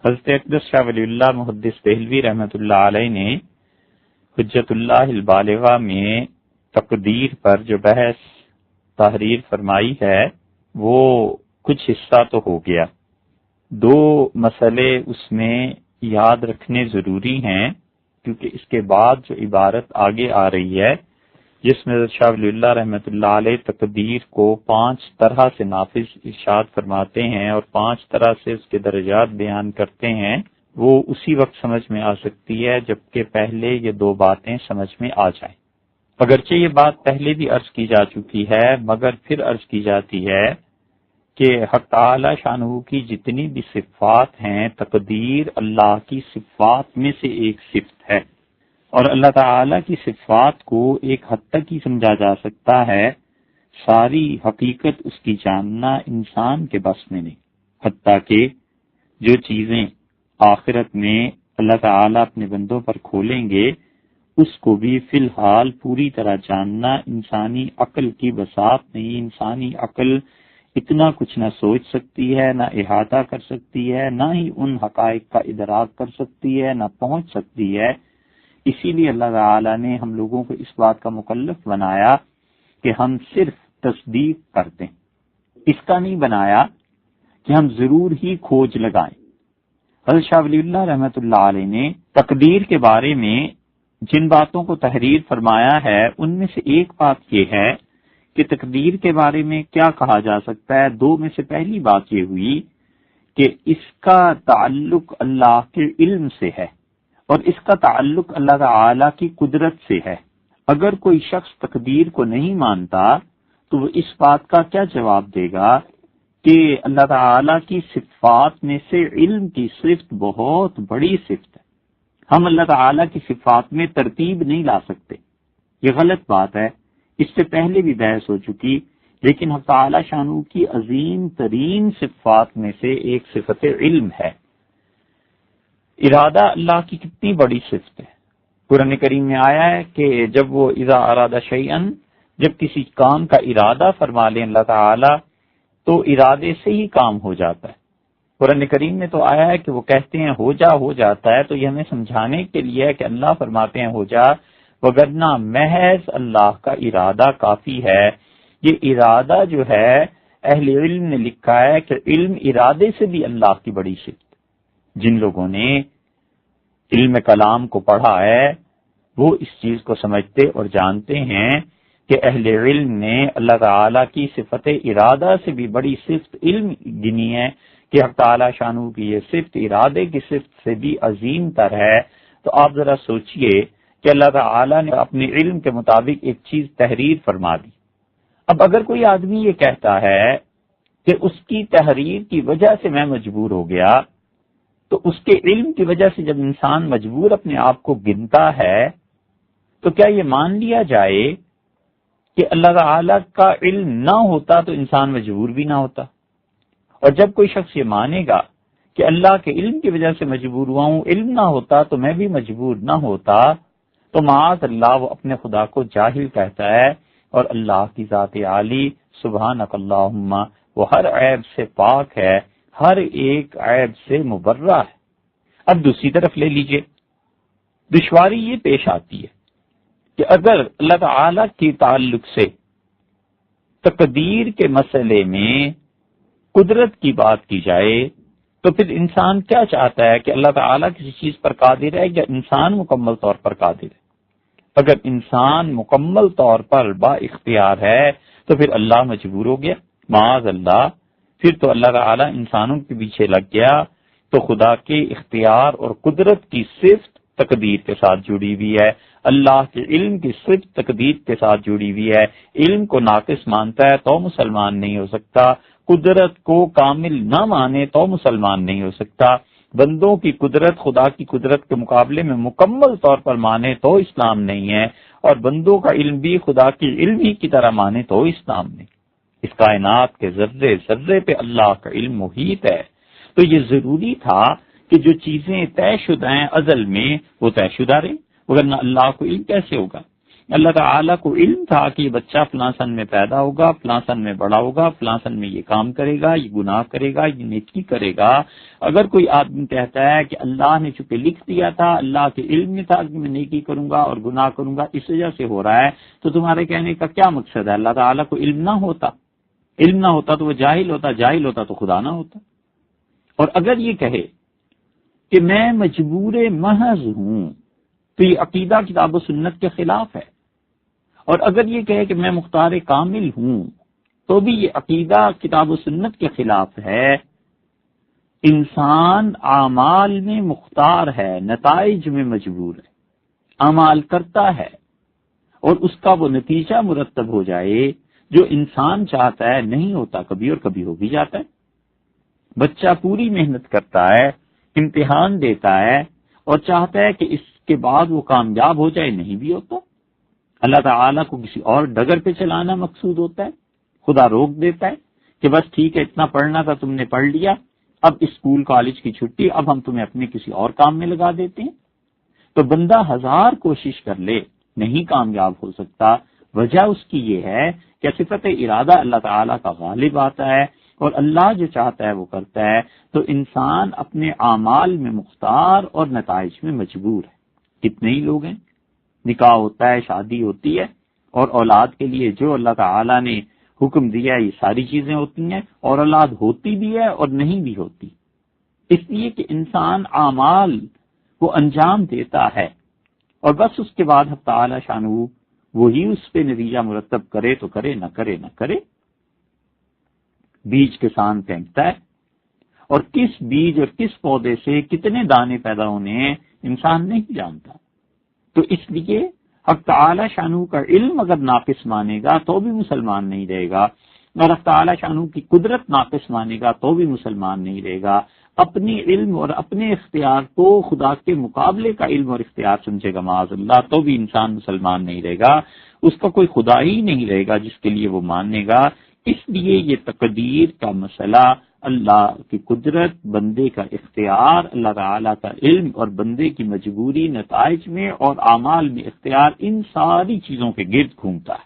حضرت اقدس شاہ ولی اللہ محدث دہلوی رحمۃ اللہ علیہ نے حجت اللہ البالغہ میں تقدیر پر جو بحث تحریر فرمائی ہے وہ کچھ حصہ تو ہو گیا. دو مسئلے اس میں یاد رکھنے ضروری ہیں، کیونکہ اس کے بعد جو عبارت آگے آ رہی ہے جس میں حضرت شاہ ولی اللہ رحمۃ اللہ علیہ تقدیر کو 5 طرح سے نافذ ارشاد فرماتے ہیں اور 5 طرح سے اس کے درجات بیان کرتے ہیں، وہ اسی وقت سمجھ میں آ سکتی ہے جبکہ پہلے یہ 2 باتیں سمجھ میں آ جائیں. اگرچہ یہ بات پہلے بھی عرض کی جا چکی ہے مگر پھر عرض کی جاتی ہے کہ حق تعالی شانہ کی جتنی بھی صفات ہیں، تقدیر اللہ کی صفات میں سے ایک صفت ہے، اور اللہ تعالی کی صفات کو ایک حد تک ہی سمجھا جا سکتا ہے، ساری حقیقت اس کی جاننا انسان کے بس میں نہیں. حتیٰ کہ جو چیزیں آخرت میں اللہ تعالی اپنے بندوں پر کھولیں گے اس کو بھی فی الحال پوری طرح جاننا انسانی عقل کی بساط نہیں. انسانی عقل اتنا کچھ نہ سوچ سکتی ہے، نہ احاطہ کر سکتی ہے، نہ ہی ان حقائق کا ادراک کر سکتی ہے، نہ پہنچ سکتی ہے. اسی لیے اللہ تعالی نے ہم لوگوں کو اس بات کا مکلف بنایا کہ ہم صرف تصدیق کر دیں، اس کا نہیں بنایا کہ ہم ضرور ہی کھوج لگائیں. حضرت شاہ ولی اللہ رحمۃ اللہ علیہ نے تقدیر کے بارے میں جن باتوں کو تحریر فرمایا ہے ان میں سے ایک بات یہ ہے کہ تقدیر کے بارے میں کیا کہا جا سکتا ہے. 2 میں سے پہلی بات یہ ہوئی کہ اس کا تعلق اللہ کے علم سے ہے اور اس کا تعلق اللہ تعالی کی قدرت سے ہے. اگر کوئی شخص تقدیر کو نہیں مانتا تو وہ اس بات کا کیا جواب دے گا کہ اللہ تعالی کی صفات میں سے علم کی صفت بہت بڑی صفت ہے، ہم اللہ تعالی کی صفات میں ترتیب نہیں لا سکتے. یہ غلط بات ہے، اس سے پہلے بھی بحث ہو چکی. لیکن حق تعالی شانہ کی عظیم ترین صفات میں سے ایک صفت علم ہے. ارادہ اللہ کی کتنی بڑی صفت ہے. قرآن کریم میں آیا ہے کہ جب وہ اذا اراد شیئا، جب کسی کام کا ارادہ فرما لیں اللہ تعالی تو ارادے سے ہی کام ہو جاتا ہے. قرآن کریم میں تو آیا ہے کہ وہ کہتے ہیں ہو جا، ہو جاتا ہے. تو یہ ہمیں سمجھانے کے لیے ہے کہ اللہ فرماتے ہیں ہو جا، وگرنہ محض اللہ کا ارادہ کافی ہے. یہ ارادہ جو ہے اہل علم نے لکھا ہے کہ علم ارادے سے بھی اللہ کی بڑی صفت. جن لوگوں نے علم کلام کو پڑھا ہے وہ اس چیز کو سمجھتے اور جانتے ہیں کہ اہل علم نے اللہ تعالی کی صفت ارادہ سے بھی بڑی صفت علم گنی ہے کہ حق تعالی شانہ کی یہ صفت ارادے کی صفت سے بھی عظیم تر ہے. تو آپ ذرا سوچئے کہ اللہ تعالی نے اپنے علم کے مطابق ایک چیز تحریر فرما دی. اب اگر کوئی آدمی یہ کہتا ہے کہ اس کی تحریر کی وجہ سے میں مجبور ہو گیا، تو اس کے علم کی وجہ سے جب انسان مجبور اپنے آپ کو گنتا ہے تو کیا یہ مان لیا جائے کہ اللہ تعالی کا علم نہ ہوتا تو انسان مجبور بھی نہ ہوتا؟ اور جب کوئی شخص یہ مانے گا کہ اللہ کے علم کی وجہ سے مجبور ہوا ہوں، علم نہ ہوتا تو میں بھی مجبور نہ ہوتا، تو معاذ اللہ وہ اپنے خدا کو جاہل کہتا ہے. اور اللہ کی ذات عالی سبحانک اللہم وہ ہر عیب سے پاک ہے، ہر ایک عیب سے مبرہ ہے. اب دوسری طرف لے لیجئے، دشواری یہ پیش آتی ہے کہ اگر اللہ تعالی کے تعلق سے تقدیر کے مسئلے میں قدرت کی بات کی جائے تو پھر انسان کیا چاہتا ہے کہ اللہ تعالیٰ کسی چیز پر قادر ہے یا انسان مکمل طور پر قادر ہے؟ اگر انسان مکمل طور پر با اختیار ہے تو پھر اللہ مجبور ہو گیا، معاذ اللہ. پھر تو اللہ تعالیٰ انسانوں کے پیچھے لگ گیا. تو خدا کے اختیار اور قدرت کی صفت تقدیر کے ساتھ جڑی ہوئی ہے، اللہ کے علم کی صفت تقدیر کے ساتھ جڑی ہوئی ہے. علم کو ناقص مانتا ہے تو مسلمان نہیں ہو سکتا، قدرت کو کامل نہ مانے تو مسلمان نہیں ہو سکتا. بندوں کی قدرت خدا کی قدرت کے مقابلے میں مکمل طور پر مانے تو اسلام نہیں ہے، اور بندوں کا علم بھی خدا کی علم ہی کی طرح مانے تو اسلام نہیں. اس کائنات کے ذرے ذرے پہ اللہ کا علم محیط ہے. تو یہ ضروری تھا کہ جو چیزیں طے شدہ ہیں ازل میں وہ طے شدہ رہیں، ورنہ اللہ کو علم کیسے ہوگا؟ اللہ تعالیٰ کو علم تھا کہ یہ بچہ فلاں سن میں پیدا ہوگا، فلاں سن میں بڑا ہوگا، فلاں سن میں یہ کام کرے گا، یہ گناہ کرے گا، یہ نیکی کرے گا۔ اگر کوئی آدمی کہتا ہے کہ اللہ نے چونکہ لکھ دیا تھا، اللہ کے علم میں تھا کہ میں نیکی کروں گا اور گناہ کروں گا، اس وجہ سے ہو رہا ہے، تو تمہارے کہنے کا کیا مقصد ہے؟ اللہ تعالیٰ کو علم نہ ہوتا، علم نہ ہوتا تو وہ جاہل ہوتا، جاہل ہوتا تو خدا نہ ہوتا۔ اور اگر یہ کہے کہ میں مجبور محض ہوں تو یہ عقیدہ کتاب و سنت کے خلاف ہے، اور اگر یہ کہے کہ میں مختار کامل ہوں تو بھی یہ عقیدہ کتاب و سنت کے خلاف ہے۔ انسان اعمال میں مختار ہے، نتائج میں مجبور ہے، اعمال کرتا ہے اور اس کا وہ نتیجہ مرتب ہو جائے جو انسان چاہتا ہے، نہیں ہوتا کبھی اور کبھی ہو بھی جاتا ہے۔ بچہ پوری محنت کرتا ہے، امتحان دیتا ہے اور چاہتا ہے کہ اس کے بعد وہ کامیاب ہو جائے، نہیں بھی ہوتا۔ اللہ تعالیٰ کو کسی اور ڈگر پہ چلانا مقصود ہوتا ہے، خدا روک دیتا ہے کہ بس ٹھیک ہے، اتنا پڑھنا تھا تم نے پڑھ لیا، اب اسکول کالج کی چھٹی، اب ہم تمہیں اپنے کسی اور کام میں لگا دیتے ہیں۔ تو بندہ ہزار کوشش کر لے، نہیں کامیاب ہو سکتا۔ وجہ اس کی یہ ہے کہ صفت ارادہ اللہ تعالیٰ کا غالب آتا ہے اور اللہ جو چاہتا ہے وہ کرتا ہے، تو انسان اپنے اعمال میں مختار اور نتائج میں مجبور ہے۔ کتنے ہی لوگ ہیں، نکاح ہوتا ہے، شادی ہوتی ہے، اور اولاد کے لیے جو اللہ تعالیٰ نے حکم دیا ہے یہ ساری چیزیں ہوتی ہیں، اور اولاد ہوتی بھی ہے اور نہیں بھی ہوتی، اس لیے کہ انسان اعمال کو انجام دیتا ہے اور بس اس کے بعد حق تعالیٰ شانہ وہی اس پہ نتیجہ مرتب کرے تو کرے، نہ کرے نہ کرے۔ بیج کسان پھینکتا ہے، اور کس بیج اور کس پودے سے کتنے دانے پیدا ہونے ہیں انسان نہیں جانتا۔ تو اس لیے حق تعالی شانہ کا علم اگر ناقص مانے گا تو بھی مسلمان نہیں رہے گا، اور حق تعالی شانہ کی قدرت ناقص مانے گا تو بھی مسلمان نہیں رہے گا۔ اپنی علم اور اپنے اختیار کو خدا کے مقابلے کا علم اور اختیار سمجھے گا معاذ اللہ، تو بھی انسان مسلمان نہیں رہے گا۔ اس کا کوئی خدا ہی نہیں رہے گا جس کے لیے وہ ماننے گا۔ اس لیے یہ تقدیر کا مسئلہ، اللہ کی قدرت، بندے کا اختیار، اللہ تعالیٰ کا علم اور بندے کی مجبوری، نتائج میں اور اعمال میں اختیار، ان ساری چیزوں کے گرد گھومتا ہے۔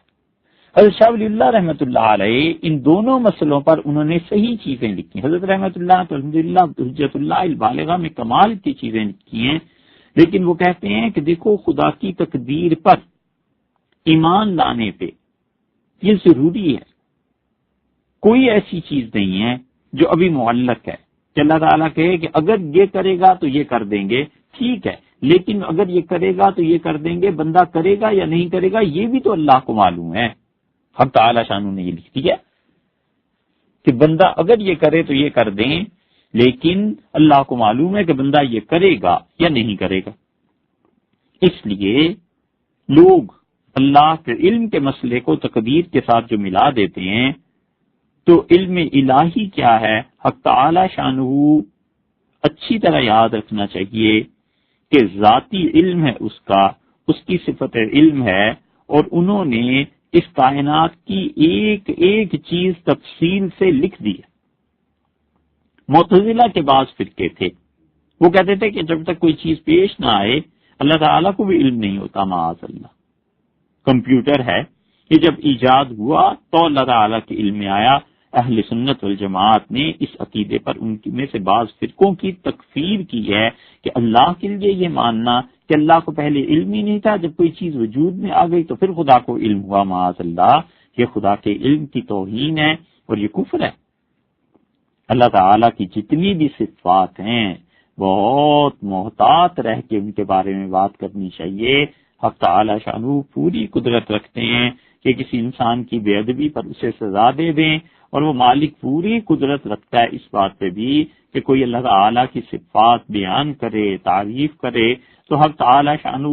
حضرت شاہ ولی اللہ رحمۃ اللہ علیہ ان دونوں مسئلوں پر انہوں نے صحیح چیزیں لکھی۔ حضرت رحمۃ اللہ تو الحمدللہ حجت اللہ البالغہ میں کمال کی چیزیں لکھی ہیں، لیکن وہ کہتے ہیں کہ دیکھو خدا کی تقدیر پر ایمان لانے پہ یہ ضروری ہے، کوئی ایسی چیز نہیں ہے جو ابھی معلق ہے کہ اللہ تعالیٰ کہے کہ اگر یہ کرے گا تو یہ کر دیں گے، ٹھیک ہے، لیکن اگر یہ کرے گا تو یہ کر دیں گے، بندہ کرے گا یا نہیں کرے گا یہ بھی تو اللہ کو معلوم ہے۔ حق تعالی شانہ نے یہ لکھ دیا کہ بندہ اگر یہ کرے تو یہ کر دیں، لیکن اللہ کو معلوم ہے کہ بندہ یہ کرے گا یا نہیں کرے گا۔ اس لیے لوگ اللہ کے علم کے مسئلے کو تقدیر کے ساتھ جو ملا دیتے ہیں، تو علم الہی کیا ہے؟ حق تعالی شانہ اچھی طرح یاد رکھنا چاہیے کہ ذاتی علم ہے اس کا، اس کی صفت علم ہے، اور انہوں نے اس کائنات کی ایک ایک چیز تفصیل سے لکھ دی ہے۔ معتزلہ کے بعض فرقے تھے، وہ کہتے تھے کہ جب تک کوئی چیز پیش نہ آئے اللہ تعالیٰ کو بھی علم نہیں ہوتا معاذ اللہ۔ کمپیوٹر ہے، یہ جب ایجاد ہوا تو اللہ تعالیٰ کے علم میں آیا۔ اہل سنت والجماعت نے اس عقیدے پر ان میں سے بعض فرقوں کی تکفیر کی ہے کہ اللہ کے لیے یہ ماننا کہ اللہ کو پہلے علم ہی نہیں تھا، جب کوئی چیز وجود میں آ گئی تو پھر خدا کو علم ہوا، معاذ اللہ، یہ خدا کے علم کی توہین ہے اور یہ کفر ہے۔ اللہ تعالیٰ کی جتنی بھی صفات ہیں بہت محتاط رہ کے ان کے بارے میں بات کرنی چاہیے۔ حق تعالی شانہ پوری قدرت رکھتے ہیں کہ کسی انسان کی بے ادبی پر اسے سزا دے دیں، اور وہ مالک پوری قدرت رکھتا ہے اس بات پہ بھی کہ کوئی اللہ تعالیٰ کی صفات بیان کرے، تعریف کرے تو حق تعالی شانہ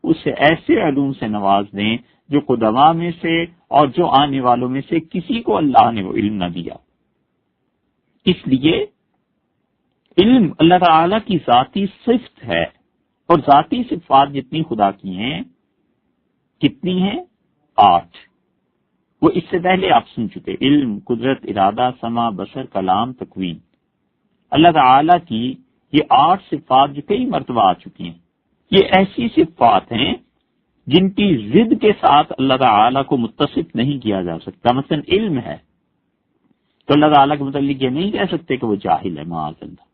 اسے ایسے علوم سے نواز دیں جو قدماء میں سے اور جو آنے والوں میں سے کسی کو اللہ نے وہ علم نہ دیا۔ اس لیے علم اللہ تعالیٰ کی ذاتی صفت ہے، اور ذاتی صفات جتنی خدا کی ہیں کتنی ہیں؟ 8۔ وہ اس سے پہلے آپ سن چکے، علم، قدرت، ارادہ، سمع، بصر، کلام، تکوین۔ اللہ تعالیٰ کی یہ 8 صفات جو کئی مرتبہ آ چکی ہیں، یہ ایسی صفات ہیں جن کی ضد کے ساتھ اللہ تعالیٰ کو متصف نہیں کیا جا سکتا. مثلا علم ہے تو اللہ تعالیٰ کے متعلق یہ نہیں کہہ سکتے کہ وہ جاہل ہے معاذ اللہ.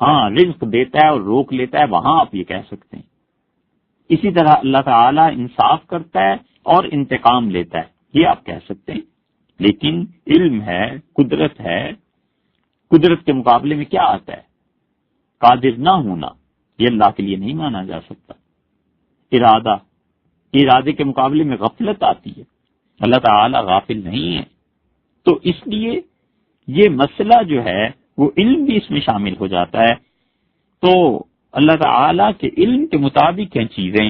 ہاں رزق دیتا ہے اور روک لیتا ہے، وہاں آپ یہ کہہ سکتے ہیں. اسی طرح اللہ تعالیٰ انصاف کرتا ہے اور انتقام لیتا ہے، یہ آپ کہہ سکتے ہیں. لیکن علم ہے، قدرت ہے، قدرت کے مقابلے میں کیا آتا ہے؟ قادر نہ ہونا، یہ اللہ کے لیے نہیں مانا جا سکتا. ارادے کے مقابلے میں غفلت آتی ہے، اللہ تعالیٰ غافل نہیں ہے. تو اس لیے یہ مسئلہ جو ہے وہ علم بھی اس میں شامل ہو جاتا ہے. تو اللہ تعالیٰ کے علم کے مطابق ہیں چیزیں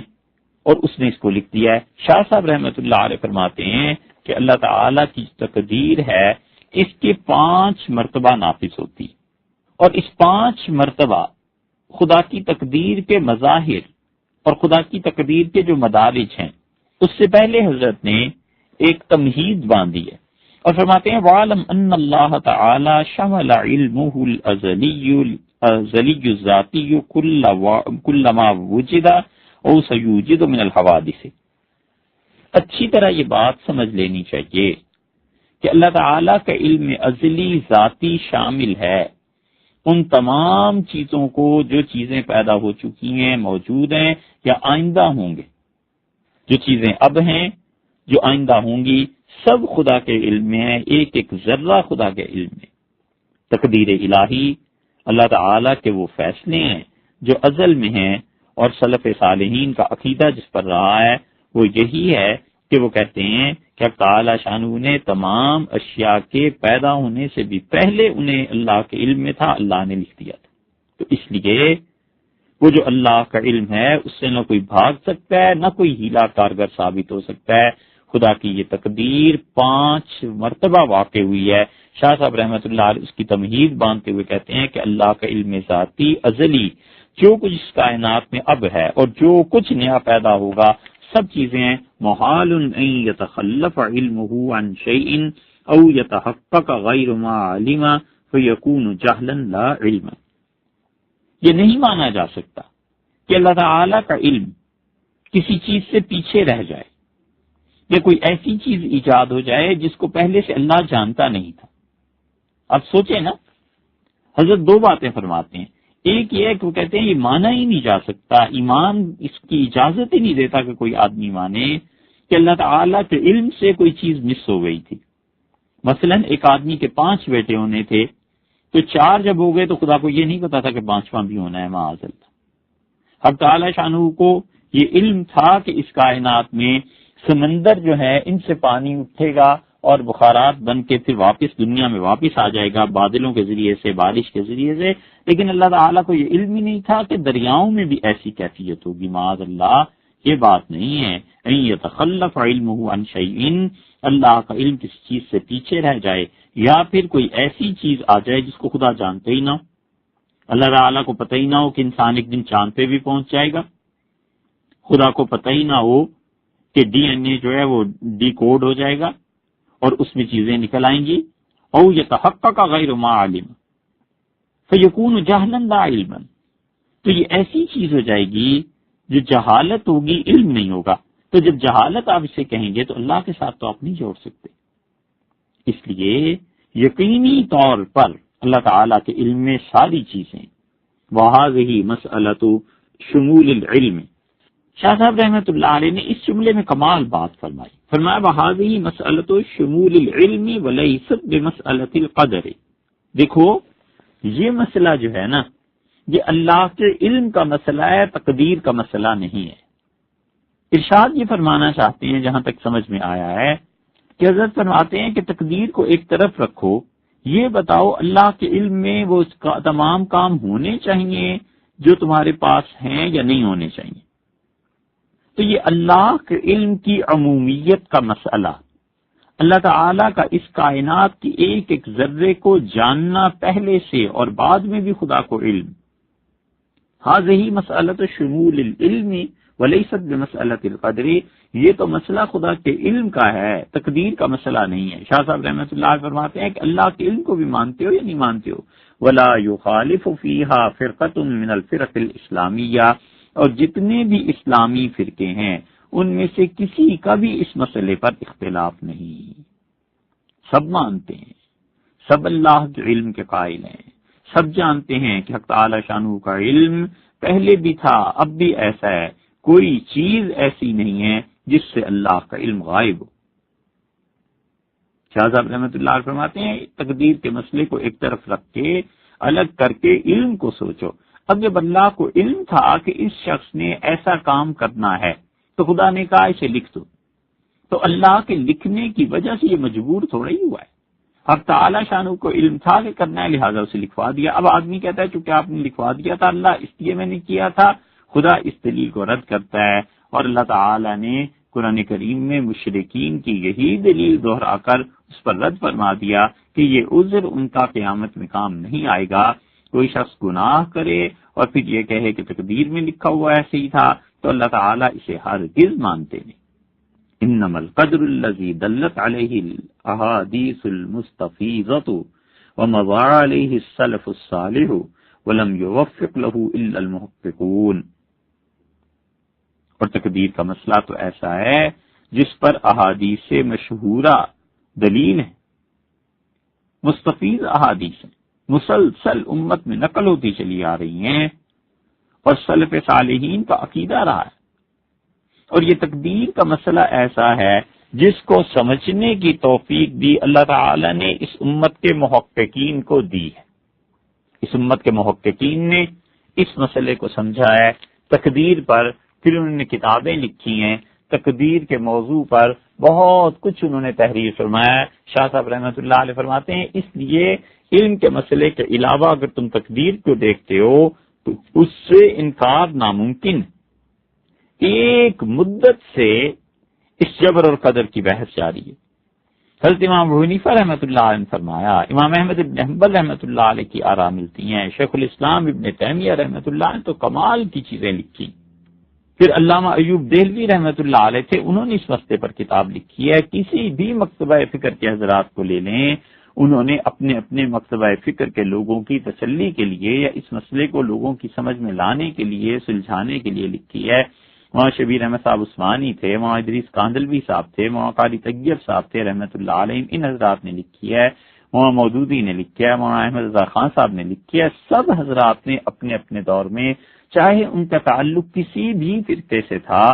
اور اس نے اس کو لکھ دیا ہے. شاہ صاحب رحمۃ اللہ علیہ فرماتے ہیں کہ اللہ تعالیٰ کی تقدیر ہے اس کے 5 مرتبہ نافذ ہوتی، اور اس 5 مرتبہ خدا کی تقدیر کے مظاہر اور خدا کی تقدیر کے جو مدارج ہیں اس سے پہلے حضرت نے ایک تمہید باندھی ہے اور فرماتے ہیں وَعَلَمْ أَنَّ اللَّهَ تَعَالَى شَمَلَ عِلْمُهُ الْأَزَلِيُّ الذَّاتِيُّ كُلَّ مَا وُجِدَ أَوْ سَيُوجَدُ مِنَ الْحَوَادِثِ. اچھی طرح یہ بات سمجھ لینی چاہیے کہ اللہ تعالیٰ کا علم ازلی ذاتی شامل ہے ان تمام چیزوں کو جو چیزیں پیدا ہو چکی ہیں، موجود ہیں یا آئندہ ہوں گے. جو چیزیں اب ہیں، جو آئندہ ہوں گی، سب خدا کے علم میں ہے. ایک ایک ذرہ خدا کے علم میں. تقدیر الہی اللہ تعالیٰ کے وہ فیصلے ہیں جو ازل میں ہیں، اور سلف صالحین کا عقیدہ جس پر رہا ہے وہ یہی ہے کہ وہ کہتے ہیں کہ تعالیٰ شانہ نے تمام اشیاء کے پیدا ہونے سے بھی پہلے انہیں اللہ کے علم میں تھا، اللہ نے لکھ دیا تھا. تو اس لیے وہ جو اللہ کا علم ہے اس سے نہ کوئی بھاگ سکتا ہے، نہ کوئی ہیلا کارگر ثابت ہو سکتا ہے. خدا کی یہ تقدیر 5 مرتبہ واقع ہوئی ہے. شاہ صاحب رحمۃ اللہ علیہ اس کی تمہید باندھتے ہوئے کہتے ہیں کہ اللہ کا علم ذاتی ازلی، جو کچھ اس کائنات میں اب ہے اور جو کچھ نیا پیدا ہوگا، سب چیزیں محال ان یتخلف علمہ عن شیء او یتحقق غیر ما علم فیکون جہلا لا علم. یہ نہیں مانا جا سکتا کہ اللہ تعالی کا علم کسی چیز سے پیچھے رہ جائے یا کوئی ایسی چیز ایجاد ہو جائے جس کو پہلے سے اللہ جانتا نہیں تھا. اب سوچیں نا، حضرت 2 باتیں فرماتے ہیں. ایک یہ ہے کہ وہ کہتے ہیں یہ مانا ہی نہیں جا سکتا، ایمان اس کی اجازت ہی نہیں دیتا کہ کوئی آدمی مانے کہ اللہ تعالیٰ کے علم سے کوئی چیز مس ہو گئی تھی. مثلا ایک آدمی کے 5 بیٹے ہونے تھے تو 4 جب ہو گئے تو خدا کو یہ نہیں پتا تھا کہ 5واں بھی ہونا ہے معاذ اللہ. حق تعالیٰ شانہ کو یہ علم تھا کہ اس کائنات میں سمندر جو ہے ان سے پانی اٹھے گا اور بخارات بن کے پھر واپس دنیا میں واپس آ جائے گا بادلوں کے ذریعے سے، بارش کے ذریعے سے. لیکن اللہ تعالیٰ کو یہ علم ہی نہیں تھا کہ دریاؤں میں بھی ایسی کیفیت ہوگی. معاذ اللہ، یہ بات نہیں ہے. یتخلف علمہ عن شیء، اللہ کا علم کسی چیز سے پیچھے رہ جائے یا پھر کوئی ایسی چیز آ جائے جس کو خدا جانتے ہی نہ ہو. اللہ تعالیٰ کو پتہ ہی نہ ہو کہ انسان ایک دن چاند پہ بھی پہنچ جائے گا. خدا کو پتہ ہی نہ ہو کہ ڈی این اے جو ہے وہ ڈی کوڈ ہو جائے گا اور اس میں چیزیں نکل آئیں گی. او یتحقق غیر ما علم فیکون جہلا لا علما. تو یہ ایسی چیز ہو جائے گی جو جہالت ہوگی، علم نہیں ہوگا. تو جب جہالت آپ اسے کہیں گے تو اللہ کے ساتھ تو آپ نہیں جوڑ سکتے. اس لیے یقینی طور پر اللہ تعالیٰ کے علم میں ساری چیزیں. وہذہ مسئلۃ شمول العلم. شاہ صاحب رحمۃ اللہ علیہ نے اس جملے میں کمال بات فرمائی. فرمایا وہذہ مسئلۃ شمول العلم ولیست بمسئلۃ القدر. دیکھو یہ مسئلہ جو ہے نا، یہ اللہ کے علم کا مسئلہ ہے، تقدیر کا مسئلہ نہیں ہے. ارشاد یہ فرمانا چاہتے ہیں جہاں تک سمجھ میں آیا ہے کہ حضرت فرماتے ہیں کہ تقدیر کو ایک طرف رکھو، یہ بتاؤ اللہ کے علم میں وہ تمام کام ہونے چاہیے جو تمہارے پاس ہیں یا نہیں ہونے چاہیے. تو یہ اللہ کے علم کی عمومیت کا مسئلہ، اللہ تعالیٰ کا اس کائنات کی ایک ایک ذرے کو جاننا پہلے سے اور بعد میں بھی خدا کو علم. ہذہ مسئلۃ شمول العلم ولیست بمسئلۃ القدر. یہ تو مسئلہ خدا کے علم کا ہے، تقدیر کا مسئلہ نہیں ہے. شاہ صاحب رحمۃ اللہ فرماتے ہیں کہ اللہ کے علم کو بھی مانتے ہو یا نہیں مانتے ہو. ولا یخالف فیہا فرقۃ من الفرق الاسلامیہ اور جتنے بھی اسلامی فرقے ہیں ان میں سے کسی کا بھی اس مسئلے پر اختلاف نہیں، سب مانتے ہیں، سب اللہ کے علم کے قائل ہیں، سب جانتے ہیں کہ حق تعالی شانہ کا علم پہلے بھی تھا، اب بھی ایسا ہے، کوئی چیز ایسی نہیں ہے جس سے اللہ کا علم غائب ہو۔ شاہ صاحب رحمۃ اللہ علیہ فرماتے ہیں تقدیر کے مسئلے کو ایک طرف رکھ کے الگ کر کے علم کو سوچو۔ اب جب اللہ کو علم تھا کہ اس شخص نے ایسا کام کرنا ہے تو خدا نے کہا اسے لکھ دو، تو اللہ کے لکھنے کی وجہ سے یہ مجبور تھوڑا ہی ہوا ہے۔ اب تعالی شانہ کو علم تھا کہ کرنا ہے لہٰذا اسے لکھوا دیا۔ اب آدمی کہتا ہے چونکہ آپ نے لکھوا دیا تھا اللہ اس لیے میں نے کیا تھا، خدا اس دلیل کو رد کرتا ہے، اور اللہ تعالی نے قرآن کریم میں مشرکین کی یہی دلیل دہرا کر اس پر رد فرما دیا کہ یہ عذر ان کا قیامت میں کام نہیں آئے گا۔ کوئی شخص گناہ کرے اور پھر یہ کہے کہ تقدیر میں لکھا ہوا ایسے ہی تھا تو اللہ تعالیٰ اسے ہرگز مانتے نہیں۔ انما القدر الذي دلت عليه الاحاديث المستفيضة ومضى عليه السلف الصالح ولم يوفق له الا المحققون۔ اور تقدیر کا مسئلہ تو ایسا ہے جس پر احادیث مشہورہ دلیل ہے، مستفیض احادیث ہیں، مسلسل امت میں نقل ہوتی چلی آ رہی ہیں، اور سلف صالحین کا عقیدہ رہا ہے۔ اور یہ تقدیر کا مسئلہ ایسا ہے جس کو سمجھنے کی توفیق بھی اللہ تعالی نے اس امت کے محققین کو دی ہے۔ اس امت کے محققین نے اس مسئلے کو سمجھا ہے، تقدیر پر پھر انہوں نے کتابیں لکھی ہیں، تقدیر کے موضوع پر بہت کچھ انہوں نے تحریر فرمایا ہے۔ شاہ صاحب رحمۃ اللہ علیہ فرماتے ہیں اس لیے علم کے مسئلے کے علاوہ اگر تم تقدیر کو دیکھتے ہو تو اس سے انکار ناممکن ہے۔ ایک مدت سے اس جبر اور قدر کی بحث جاری ہے۔ حضرت امام ابو حنیفہ رحمۃ اللہ علیہ نے فرمایا، امام احمد بن حنبل رحمۃ اللہ علیہ کی آراء ملتی ہیں، شیخ الاسلام ابن تیمیہ رحمۃ اللہ نے تو کمال کی چیزیں لکھی۔ پھر علامہ ایوب دہلوی رحمۃ اللہ علیہ تھے، انہوں نے اس مسئلے پر کتاب لکھی ہے۔ کسی بھی مکتبہ فکر کے حضرات کو لے لیں، انہوں نے اپنے اپنے مکتبہ فکر کے لوگوں کی تسلی کے لیے یا اس مسئلے کو لوگوں کی سمجھ میں لانے کے لیے، سلجھانے کے لیے لکھی ہے۔ وہاں شبیر احمد صاحب عثمانی تھے، وہاں ادریس کاندلوی صاحب تھے، وہاں قاری طیب صاحب تھے رحمۃ اللہ علیہ، ان حضرات نے لکھی ہے، وہاں مودودی نے لکھی ہے، وہاں احمد رضا خان صاحب نے لکھی ہے۔ سب حضرات نے اپنے اپنے دور میں، چاہے ان کا تعلق کسی بھی فرقے سے تھا،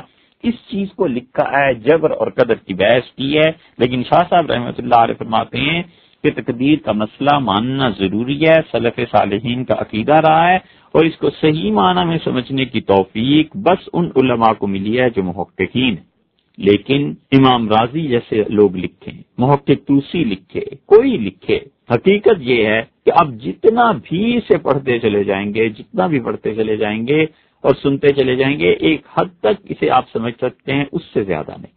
اس چیز کو لکھا ہے، جبر اور قدر کی بحث کی ہے۔ لیکن شاہ صاحب رحمۃ اللہ علیہ فرماتے ہیں کہ تقدیر کا مسئلہ ماننا ضروری ہے، سلف صالحین کا عقیدہ رہا ہے، اور اس کو صحیح معنی میں سمجھنے کی توفیق بس ان علماء کو ملی ہے جو محققین ہیں۔ لیکن امام راضی جیسے لوگ لکھیں، محقق توسی لکھے، کوئی لکھے، حقیقت یہ ہے کہ آپ جتنا بھی اسے پڑھتے چلے جائیں گے، جتنا بھی پڑھتے چلے جائیں گے اور سنتے چلے جائیں گے، ایک حد تک اسے آپ سمجھ سکتے ہیں، اس سے زیادہ نہیں۔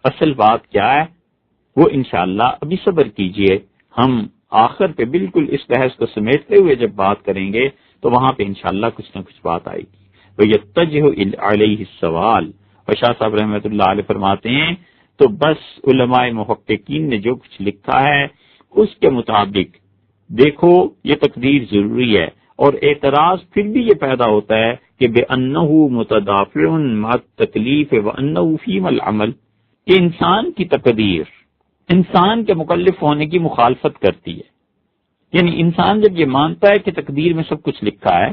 اصل بات کیا ہے وہ انشاءاللہ ابھی صبر کیجئے، ہم آخر پہ بالکل اس بحث کو سمیٹتے ہوئے جب بات کریں گے تو وہاں پہ انشاءاللہ کچھ نہ کچھ بات آئے گی۔ وَيَتَّجِهُ عَلَيْهِ السَّوَالِ، اور شاہ صاحب رحمۃ اللہ علیہ فرماتے ہیں تو بس علماء محققین نے جو کچھ لکھا ہے اس کے مطابق دیکھو یہ تقدیر ضروری ہے، اور اعتراض پھر بھی یہ پیدا ہوتا ہے کہ بِأَنَّهُ مُتَدَافِعٌ مَعَ التَّكْلِيفِ وَأَنَّهُ فِيمَا الْعَمَلِ، کہ انسان کی تقدیر انسان کے مکلف ہونے کی مخالفت کرتی ہے۔ یعنی انسان جب یہ مانتا ہے کہ تقدیر میں سب کچھ لکھا ہے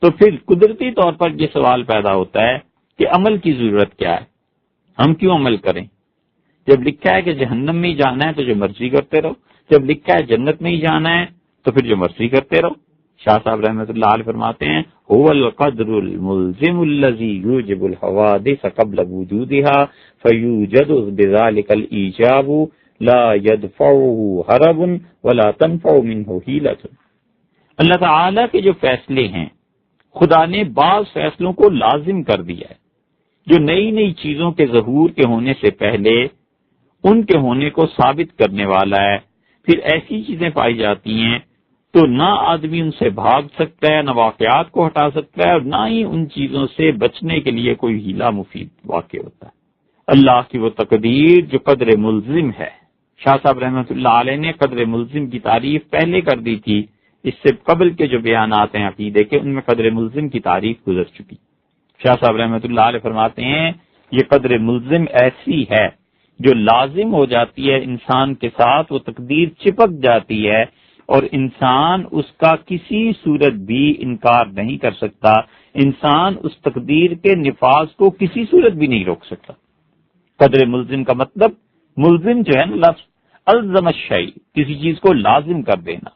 تو پھر قدرتی طور پر یہ سوال پیدا ہوتا ہے کہ عمل کی ضرورت کیا ہے، ہم کیوں عمل کریں؟ جب لکھا ہے کہ جہنم میں ہی جانا ہے تو جو مرضی کرتے رہو، جب لکھا ہے جنت میں ہی جانا ہے تو پھر جو مرضی کرتے رہو۔ شاہ صاحب رحمۃ اللہ علیہ فرماتے ہیں هو القدر الملزم الذي يوجب الحوادث قبل وجودها فيوجد بذلك الايجاب لا يدفعه هرب ولا تنفع منه حيلة۔ اللہ تعالی کے جو فیصلے ہیں خدا نے بعض فیصلوں کو لازم کر دیا ہے جو نئی نئی چیزوں کے ظہور کے ہونے سے پہلے ان کے ہونے کو ثابت کرنے والا ہے۔ پھر ایسی چیزیں پائی جاتی ہیں تو نہ آدمی ان سے بھاگ سکتا ہے، نہ واقعات کو ہٹا سکتا ہے، اور نہ ہی ان چیزوں سے بچنے کے لیے کوئی ہیلا مفید واقع ہوتا ہے۔ اللہ کی وہ تقدیر جو قدر ملزم ہے، شاہ صاحب رحمۃ اللہ علیہ نے قدر ملزم کی تعریف پہلے کر دی تھی، اس سے قبل کے جو بیانات ہیں عقیدے کے ان میں قدر ملزم کی تعریف گزر چکی۔ شاہ صاحب رحمۃ اللہ علیہ فرماتے ہیں یہ قدر ملزم ایسی ہے جو لازم ہو جاتی ہے انسان کے ساتھ، وہ تقدیر چپک جاتی ہے اور انسان اس کا کسی صورت بھی انکار نہیں کر سکتا، انسان اس تقدیر کے نفاذ کو کسی صورت بھی نہیں روک سکتا۔ قدر ملزم کا مطلب، ملزم جو ہے نا لفظ الزم الشیء، کسی چیز کو لازم کر دینا۔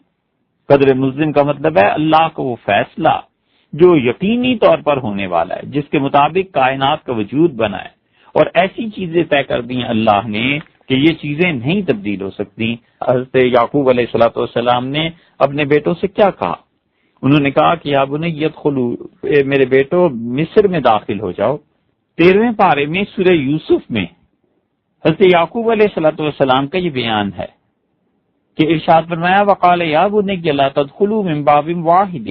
قدر ملزم کا مطلب ہے اللہ کا وہ فیصلہ جو یقینی طور پر ہونے والا ہے، جس کے مطابق کائنات کا وجود بنا ہے، اور ایسی چیزیں طے کر دی ہیں اللہ نے کہ یہ چیزیں نہیں تبدیل ہو سکتی۔ حضرت یعقوب علیہ الصلوۃ والسلام نے اپنے بیٹوں سے کیا کہا؟ انہوں نے کہا کہ یا بنی ادخلوا، میرے بیٹو مصر میں داخل ہو جاؤ۔ 13ویں پارے میں سورہ یوسف میں حضرت یعقوب علیہ الصلوۃ والسلام کا یہ بیان ہے کہ ارشاد فرمایا وقال یا بنی لا تدخلوا من باب واحد۔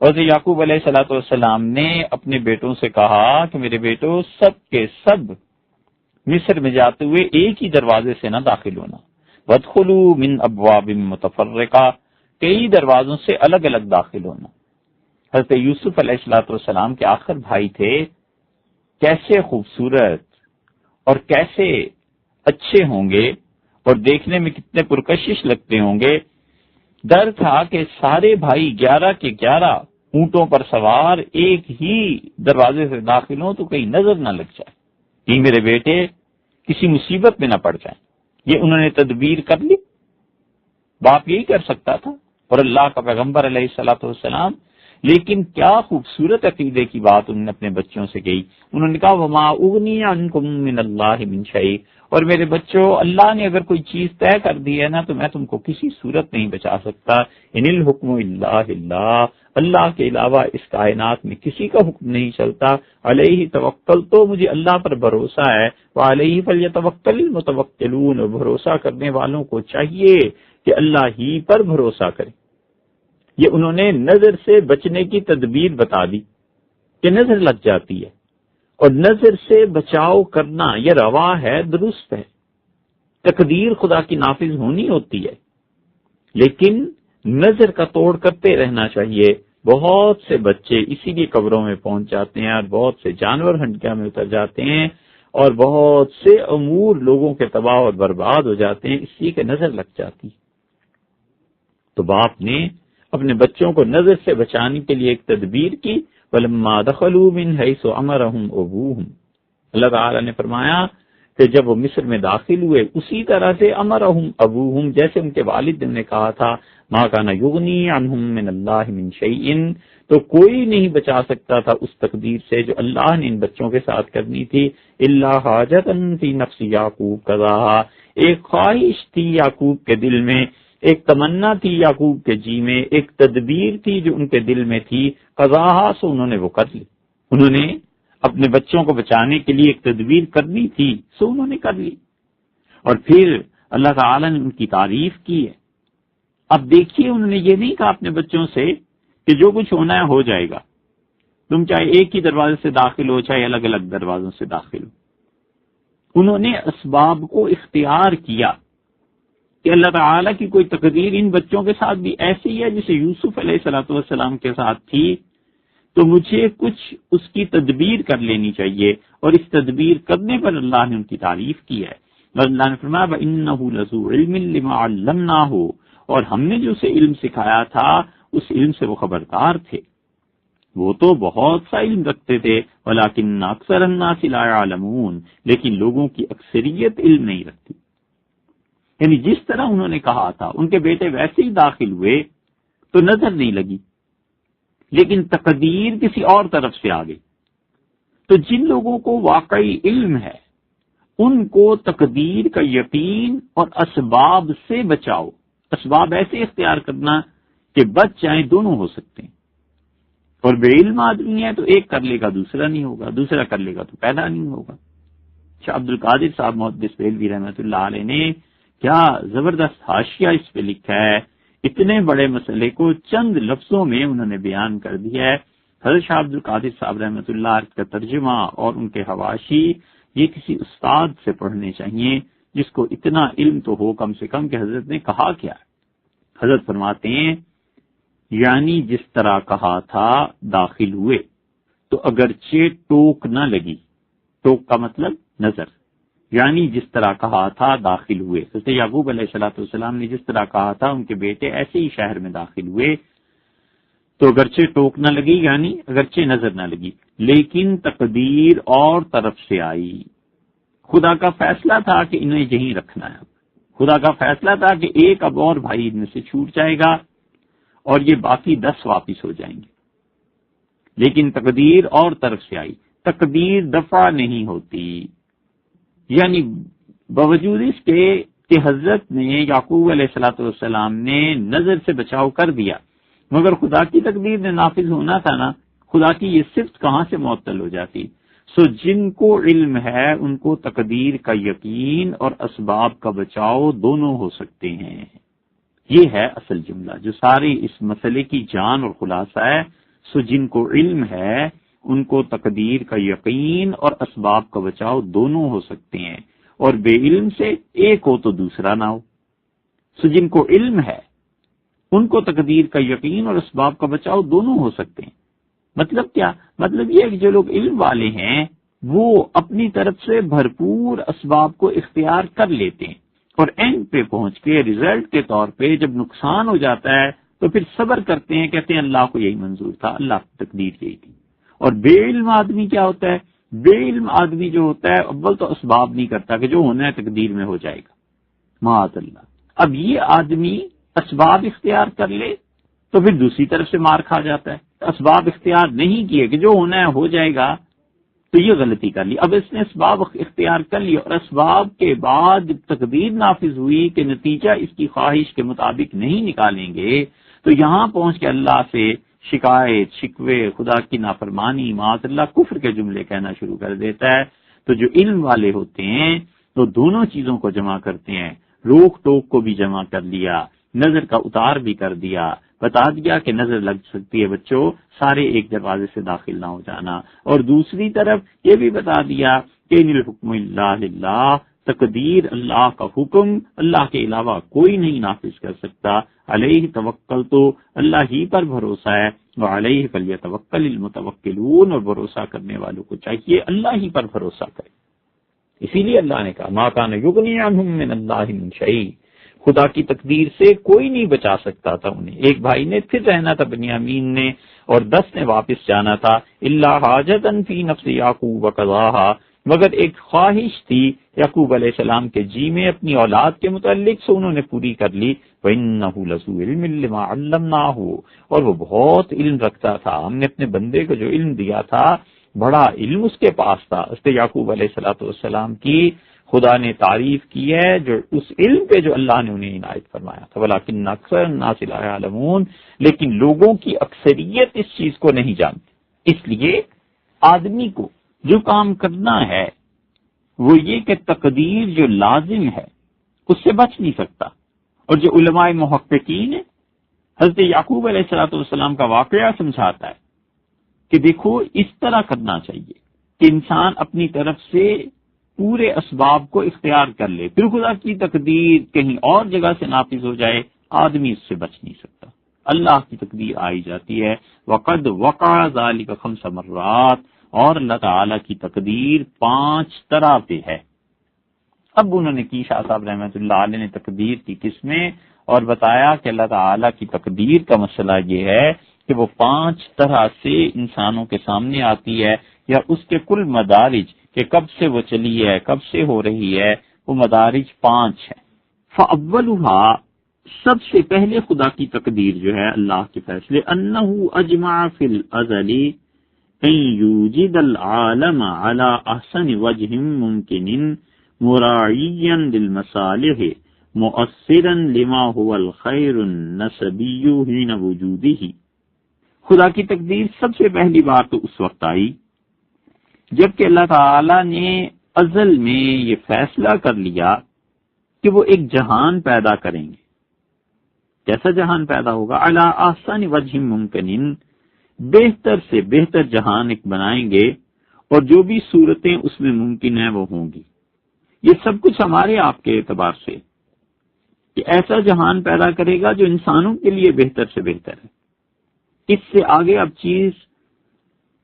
حضرت یعقوب علیہ الصلوۃ والسلام نے اپنے بیٹوں سے کہا کہ میرے بیٹو سب کے سب مصر میں جاتے ہوئے ایک ہی دروازے سے نہ داخل ہونا، وادخلوا من ابواب متفرقہ، کئی دروازوں سے الگ الگ داخل ہونا۔ حضرت یوسف علیہ الصلوۃ والسلام کے آخر بھائی تھے، کیسے خوبصورت اور کیسے اچھے ہوں گے اور دیکھنے میں کتنے پرکشش لگتے ہوں گے۔ ڈر تھا کہ سارے بھائی 11 کے 11 اونٹوں پر سوار ایک ہی دروازے سے داخل ہوں تو کہیں نظر نہ لگ جائے، کہ میرے بیٹے کسی مصیبت میں نہ پڑ جائیں۔ یہ انہوں نے تدبیر کر لی، باپ یہی کر سکتا تھا اور اللہ کا پیغمبر علیہ الصلوۃ والسلام، لیکن کیا خوبصورت عقیدے کی بات انہوں نے اپنے بچوں سے کہی۔ انہوں نے کہا وما اغنی عنکم من اللہ من شیء، اور میرے بچوں اللہ نے اگر کوئی چیز طے کر دی ہے نا تو میں تم کو کسی صورت نہیں بچا سکتا۔ ان الحکم الا للہ، اللہ کے علاوہ اس کائنات میں کسی کا حکم نہیں چلتا۔ علیہ توکل، تو مجھے اللہ پر بھروسہ ہے، وعلیہ فلیتوکل المتوکلون، اور بھروسہ کرنے والوں کو چاہیے کہ اللہ ہی پر بھروسہ کریں۔ یہ انہوں نے نظر سے بچنے کی تدبیر بتا دی کہ نظر لگ جاتی ہے، اور نظر سے بچاؤ کرنا یہ روا ہے، درست ہے، تقدیر خدا کی نافذ ہونی ہوتی ہے، لیکن نظر کا توڑ کرتے رہنا چاہیے۔ بہت سے بچے اسی لیے قبروں میں پہنچ جاتے ہیں، اور بہت سے جانور ہنڈکیاں میں اتر جاتے ہیں، اور بہت سے امور لوگوں کے تباہ اور برباد ہو جاتے ہیں، اسی کے نظر لگ جاتی۔ تو باپ نے اپنے بچوں کو نظر سے بچانے کے لیے ایک تدبیر کی، وَلَمَّا دَخَلُوا مِنْ حَيْثُ أَمَرَهُمْ أَبُوهُمْ، اللہ تعالیٰ نے فرمایا کہ جب وہ مصر میں داخل ہوئے اسی طرح سے امرهم ابوہم، جیسے ان کے والد نے کہا تھا، ما كان يغني عنهم من الله من شيء، تو کوئی نہیں بچا سکتا تھا اس تقدیر سے جو اللہ نے ان بچوں کے ساتھ کرنی تھی، الا حاجۃ فی نفس یعقوب قضاها، ایک خواہش تھی یعقوب کے دل میں، ایک تمنا تھی یعقوب کے جی میں، ایک تدبیر تھی جو ان کے دل میں تھی، قضاها، سو انہوں نے وہ کر لی۔ انہوں نے اپنے بچوں کو بچانے کے لیے ایک تدبیر کرنی تھی، سو انہوں نے کر لی، اور پھر اللہ تعالی نے ان کی تعریف کی ہے۔ اب دیکھیے انہوں نے یہ نہیں کہا اپنے بچوں سے کہ جو کچھ ہونا ہے ہو جائے گا، تم چاہے ایک ہی دروازے سے داخل ہو چاہے الگ الگ دروازوں سے داخل ہو۔ انہوں نے اسباب کو اختیار کیا کہ اللہ تعالیٰ کی کوئی تقدیر ان بچوں کے ساتھ بھی ایسی ہے جسے یوسف علیہ الصلوۃ والسلام کے ساتھ تھی، تو مجھے کچھ اس کی تدبیر کر لینی چاہیے، اور اس تدبیر کرنے پر اللہ نے ان کی تعریف کی ہے۔ اللہ نے فرمایا وَإِنَّهُ لَذُو عِلْمٍ لِمَا عَلَّمْنَاهُ، اور ہم نے جو اسے علم سکھایا تھا اس علم سے وہ خبردار تھے، وہ تو بہت سا علم رکھتے تھے، وَلَكِنَّ أَكْثَرَ النَّاسِ لَا يَعْلَمُونَ، لیکن لوگوں کی اکثریت علم نہیں رکھتی۔ یعنی جس طرح انہوں نے کہا تھا ان کے بیٹے ویسے ہی داخل ہوئے تو نظر نہیں لگی، لیکن تقدیر کسی اور طرف سے آ گئی۔ تو جن لوگوں کو واقعی علم ہے ان کو تقدیر کا یقین اور اسباب سے بچاؤ، اسباب ایسے اختیار کرنا کہ بچ جائیں، دونوں ہو سکتے ہیں۔ اور بے علم آدمی ہے تو ایک کر لے گا دوسرا نہیں ہوگا، دوسرا کر لے گا تو پیدا نہیں ہوگا۔ شاہ عبد القادر صاحب محدث بریلوی رحمۃ اللہ علیہ نے کیا زبردست حاشیہ اس پہ لکھا ہے، اتنے بڑے مسئلے کو چند لفظوں میں انہوں نے بیان کر دیا ہے۔ حضرت شاہ عبد القادر صاحب رحمۃ اللہ علیہ کا ترجمہ اور ان کے حواشی یہ کسی استاد سے پڑھنے چاہیے جس کو اتنا علم تو ہو کم سے کم کہ حضرت نے کہا کیا ہے۔ حضرت فرماتے ہیں یعنی جس طرح کہا تھا داخل ہوئے تو اگرچہ ٹوک نہ لگی، ٹوک کا مطلب نظر، یعنی جس طرح کہا تھا داخل ہوئے، حضرت یعقوب علیہ الصلوۃ والسلام نے جس طرح کہا تھا ان کے بیٹے ایسے ہی شہر میں داخل ہوئے، تو اگرچہ ٹوک نہ لگی یعنی اگرچہ نظر نہ لگی، لیکن تقدیر اور طرف سے آئی۔ خدا کا فیصلہ تھا کہ انہیں یہیں رکھنا ہے، خدا کا فیصلہ تھا کہ ایک اب اور بھائی ان میں سے چھوٹ جائے گا اور یہ باقی 10 واپس ہو جائیں گے، لیکن تقدیر اور طرف سے آئی۔ تقدیر دفع نہیں ہوتی، یعنی باوجود اس کے کہ حضرت نے یعقوب علیہ الصلوۃ والسلام نے نظر سے بچاؤ کر دیا، مگر خدا کی تقدیر نے نافذ ہونا تھا نا، خدا کی یہ صفت کہاں سے معطل ہو جاتی؟ سو جن کو علم ہے ان کو تقدیر کا یقین اور اسباب کا بچاؤ دونوں ہو سکتے ہیں۔ یہ ہے اصل جملہ جو سارے اس مسئلے کی جان اور خلاصہ ہے۔ سو جن کو علم ہے ان کو تقدیر کا یقین اور اسباب کا بچاؤ دونوں ہو سکتے ہیں، اور بے علم سے ایک ہو تو دوسرا نہ ہو۔ سو جن کو علم ہے ان کو تقدیر کا یقین اور اسباب کا بچاؤ دونوں ہو سکتے ہیں۔ مطلب کیا؟ مطلب یہ کہ جو لوگ علم والے ہیں وہ اپنی طرف سے بھرپور اسباب کو اختیار کر لیتے ہیں، اور اینڈ پہ پہنچ کے ریزلٹ کے طور پہ جب نقصان ہو جاتا ہے تو پھر صبر کرتے ہیں، کہتے ہیں اللہ کو یہی منظور تھا، اللہ کی تقدیر یہی تھی۔ اور بے علم آدمی کیا ہوتا ہے؟ بے علم آدمی جو ہوتا ہے اول تو اسباب نہیں کرتا کہ جو ہونا ہے تقدیر میں ہو جائے گا، معاذ اللہ۔ اب یہ آدمی اسباب اختیار کر لے تو پھر دوسری طرف سے مار کھا جاتا ہے۔ اسباب اختیار نہیں کیے کہ جو ہونا ہے ہو جائے گا، تو یہ غلطی کر لی۔ اب اس نے اسباب اختیار کر لی اور اسباب کے بعد جب تقدیر نافذ ہوئی کہ نتیجہ اس کی خواہش کے مطابق نہیں نکالیں گے، تو یہاں پہنچ کے اللہ سے شکایت، شکوے، خدا کی نافرمانی، معاذ اللہ کفر کے جملے کہنا شروع کر دیتا ہے۔ تو جو علم والے ہوتے ہیں تو دونوں چیزوں کو جمع کرتے ہیں، روک ٹوک کو بھی جمع کر لیا، نظر کا اتار بھی کر دیا، بتا دیا کہ نظر لگ سکتی ہے بچوں، سارے ایک دروازے سے داخل نہ ہو جانا، اور دوسری طرف یہ بھی بتا دیا کہ ان الحکم الا للہ، تقدیر اللہ کا حکم، اللہ کے علاوہ کوئی نہیں نافذ کر سکتا، علیہ توکل، تو اللہ ہی پر بھروسہ ہے، وعلیہ فلیتوکل المتوکلون، اور بھروسہ کرنے والوں کو چاہیے اللہ ہی پر بھروسہ کرے۔ اسی لیے اللہ نے کہا ما کان یغنی عنہم من اللہ من شیء، خدا کی تقدیر سے کوئی نہیں بچا سکتا تھا انہیں۔ ایک بھائی نے پھر رہنا تھا بنیامین نے، اور 10 نے واپس جانا تھا، الا حاجتا فی نفس یعقوب قضاها، مگر ایک خواہش تھی یعقوب علیہ السلام کے جی میں اپنی اولاد کے متعلق، سو انہوں نے پوری کر لی۔ وَإِنَّهُ لَذُو عِلْمٍ لِّمَا عَلَّمْنَاهُ، اور وہ بہت علم رکھتا تھا، ہم نے اپنے بندے کو جو علم دیا تھا بڑا علم اس کے پاس تھا۔ حضرت یعقوب علیہ السلام کی خدا نے تعریف کی ہے جو اس علم پہ جو اللہ نے انہیں عنایت فرمایا تھا، وَلَٰكِنَّ أَكْثَرَ النَّاسِ لَا يَعْلَمُونَ، لیکن لوگوں کی اکثریت اس چیز کو نہیں جانتی۔ اس لیے آدمی کو جو کام کرنا ہے وہ یہ کہ تقدیر جو لازم ہے اس سے بچ نہیں سکتا، اور جو علماء محققین ہیں حضرت یعقوب علیہ السلام کا واقعہ سمجھاتا ہے کہ دیکھو اس طرح کرنا چاہیے کہ انسان اپنی طرف سے پورے اسباب کو اختیار کر لے، پھر خدا کی تقدیر کہیں اور جگہ سے نافذ ہو جائے، آدمی اس سے بچ نہیں سکتا، اللہ کی تقدیر آئی جاتی ہے۔ وقد وقع ذلك 5 مرات، اور اللہ تعالی کی تقدیر 5 طرح پہ ہے۔ اب انہوں نے کی، شاہ صاحب رحمۃ اللہ علیہ نے تقدیر کی قسمیں اور بتایا کہ اللہ تعالی کی تقدیر کا مسئلہ یہ ہے کہ وہ 5 طرح سے انسانوں کے سامنے آتی ہے، یا اس کے کل مدارج کہ کب سے وہ چلی ہے، کب سے ہو رہی ہے، وہ مدارج 5 ہیں۔ فاولها، سب سے پہلے خدا کی تقدیر جو ہے، اللہ کے فیصلے، انہ اجمع فی الازل ان یوجد العالم علی احسن وجہ ممکن مراعیا للمصالح مؤثرا لما هو الخیر النسبی حین وجودہ۔ خدا کی تقدیر سب سے پہلی بار تو اس وقت آئی جبکہ اللہ تعالی نے ازل میں یہ فیصلہ کر لیا کہ وہ ایک جہان پیدا کریں گے۔ کیسا جہان پیدا ہوگا؟ علی احسن وجہ ممکن، بہتر سے بہتر جہان ایک بنائیں گے، اور جو بھی صورتیں اس میں ممکن ہیں وہ ہوں گی۔ یہ سب کچھ ہمارے آپ کے اعتبار سے کہ ایسا جہان پیدا کرے گا جو انسانوں کے لیے بہتر سے بہتر ہے۔ اس سے آگے اب چیز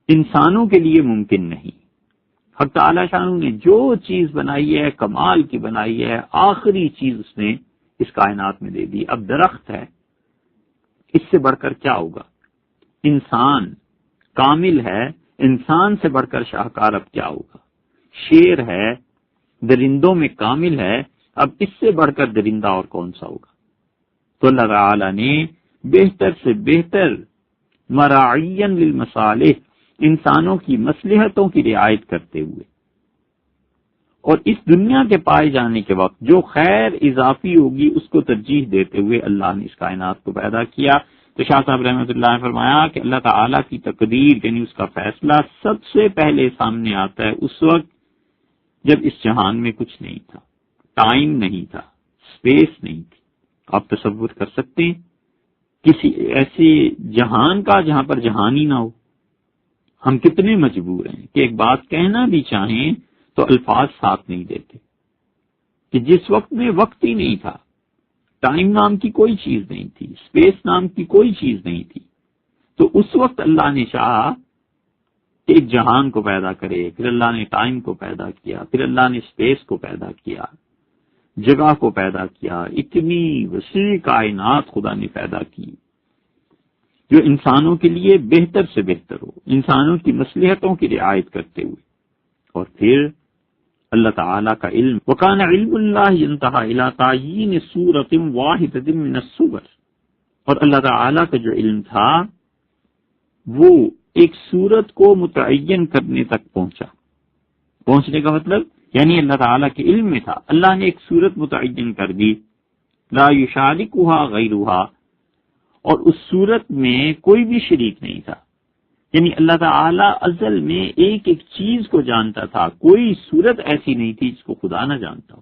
انسانوں کے لیے ممکن نہیں۔ حق تعالی شانہ نے جو چیز بنائی ہے کمال کی بنائی ہے، آخری چیز اس نے اس کائنات میں دے دی۔ اب درخت ہے، اس سے بڑھ کر کیا ہوگا؟ انسان کامل ہے، انسان سے بڑھ کر شاہکار اب کیا ہوگا؟ شیر ہے، درندوں میں کامل ہے، اب اس سے بڑھ کر درندہ اور کون سا ہوگا؟ تو اللہ تعالی نے بہتر سے بہتر مراعین للمصالح، انسانوں کی مصلحتوں کی رعایت کرتے ہوئے اور اس دنیا کے پائے جانے کے وقت جو خیر اضافی ہوگی اس کو ترجیح دیتے ہوئے اللہ نے اس کائنات کو پیدا کیا۔ تو شاہ صاحب رحمۃ اللہ نے فرمایا کہ اللہ تعالیٰ کی تقدیر یعنی اس کا فیصلہ سب سے پہلے سامنے آتا ہے اس وقت جب اس جہان میں کچھ نہیں تھا، ٹائم نہیں تھا، اسپیس نہیں تھی۔ آپ تصور کر سکتے ہیں کسی ایسے جہان کا جہاں پر جہان ہی نہ ہو؟ ہم کتنے مجبور ہیں کہ ایک بات کہنا بھی چاہیں تو الفاظ ساتھ نہیں دیتے، کہ جس وقت میں وقت ہی نہیں تھا، ٹائم نام کی کوئی چیز نہیں تھی، اسپیس نام کی کوئی چیز نہیں تھی، تو اس وقت اللہ نے چاہا کہ ایک جہان کو پیدا کرے، پھر اللہ نے ٹائم کو پیدا کیا، پھر اللہ نے اسپیس کو پیدا کیا، جگہ کو پیدا کیا، اتنی وسیع کائنات خدا نے پیدا کی جو انسانوں کے لیے بہتر سے بہتر ہو، انسانوں کی مصلحتوں کی رعایت کرتے ہوئے۔ اور پھر اللہ تعالیٰ کا علم، وَكَانَ عِلْمُ اللَّهِ يَنْتَهَى إِلَىٰ تَعْيِينِ سُورَةٍ وَاحِدَةٍ مِّنَ السُّوَرِ، اور اللہ تعالیٰ کا جو علم تھا وہ ایک صورت کو متعین کرنے تک پہنچنے کا مطلب یعنی اللہ تعالیٰ کے علم میں تھا، اللہ نے ایک صورت متعین کر دی، لا یشارکها غیرها، اور اس صورت میں کوئی بھی شریک نہیں تھا، یعنی اللہ تعالیٰ ازل میں ایک ایک چیز کو جانتا تھا، کوئی صورت ایسی نہیں تھی جس کو خدا نہ جانتا ہو۔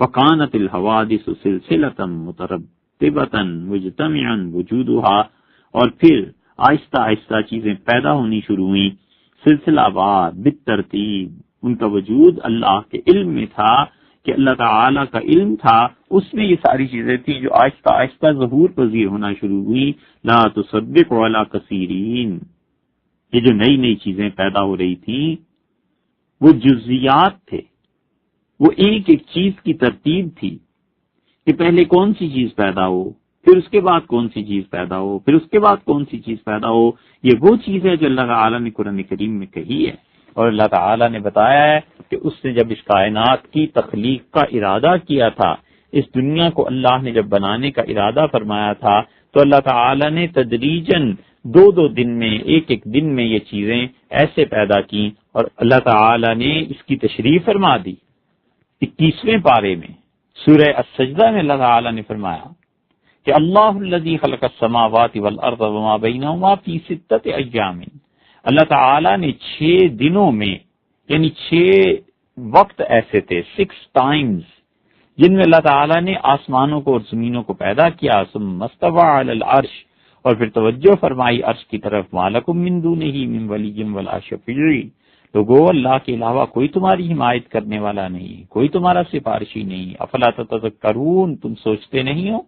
فَقَانَتِ الْحَوَادِثُ سِلْسِلَةً مُتَرَتِّبَةً مُجْتَمِعًا وُجُودُهَا، اور پھر آہستہ آہستہ چیزیں پیدا ہونی شروع ہوئیں، سلسلہ وار بالترتیب، ان کا وجود اللہ کے علم میں تھا کہ اللہ تعالیٰ کا علم تھا، اس میں یہ ساری چیزیں تھیں جو آہستہ آہستہ ظہور پذیر ہونا شروع ہوئی۔ لا تصدق ولا کثیرین، یہ جو نئی نئی چیزیں پیدا ہو رہی تھیں وہ جزیات تھے، وہ ایک ایک چیز کی ترتیب تھی کہ پہلے کون سی چیز پیدا ہو، پھر اس کے بعد کون سی چیز پیدا ہو، پھر اس کے بعد کون سی چیز پیدا ہو۔ یہ وہ چیز ہے جو اللہ تعالیٰ نے قرآن کریم میں کہی ہے، اور اللہ تعالیٰ نے بتایا ہے کہ اس نے جب اس کائنات کی تخلیق کا ارادہ کیا تھا، اس دنیا کو اللہ نے جب بنانے کا ارادہ فرمایا تھا تو اللہ تعالیٰ نے تدریجاً دو دن میں ایک ایک دن میں یہ چیزیں ایسے پیدا کی، اور اللہ تعالیٰ نے اس کی تشریح فرما دی۔ 21ویں پارے میں سورہ السجدہ میں اللہ تعالیٰ نے فرمایا کہ اللہ الذی خلق السماوات والارض وما بینہما فی 6 ایام، اللہ تعالیٰ نے 6 دنوں میں یعنی 6 وقت ایسے تھے، 6 ٹائمز، جن میں اللہ تعالیٰ نے آسمانوں کو اور زمینوں کو پیدا کیا۔ ثم استوى علی العرش، اور پھر توجہ فرمائی عرش کی طرف، ما لکم من دونہ من ولی ولا شفیع، لوگو اللہ کے علاوہ کوئی تمہاری حمایت کرنے والا نہیں، کوئی تمہارا سفارشی نہیں، افلا تتذکرون، تم سوچتے نہیں ہو۔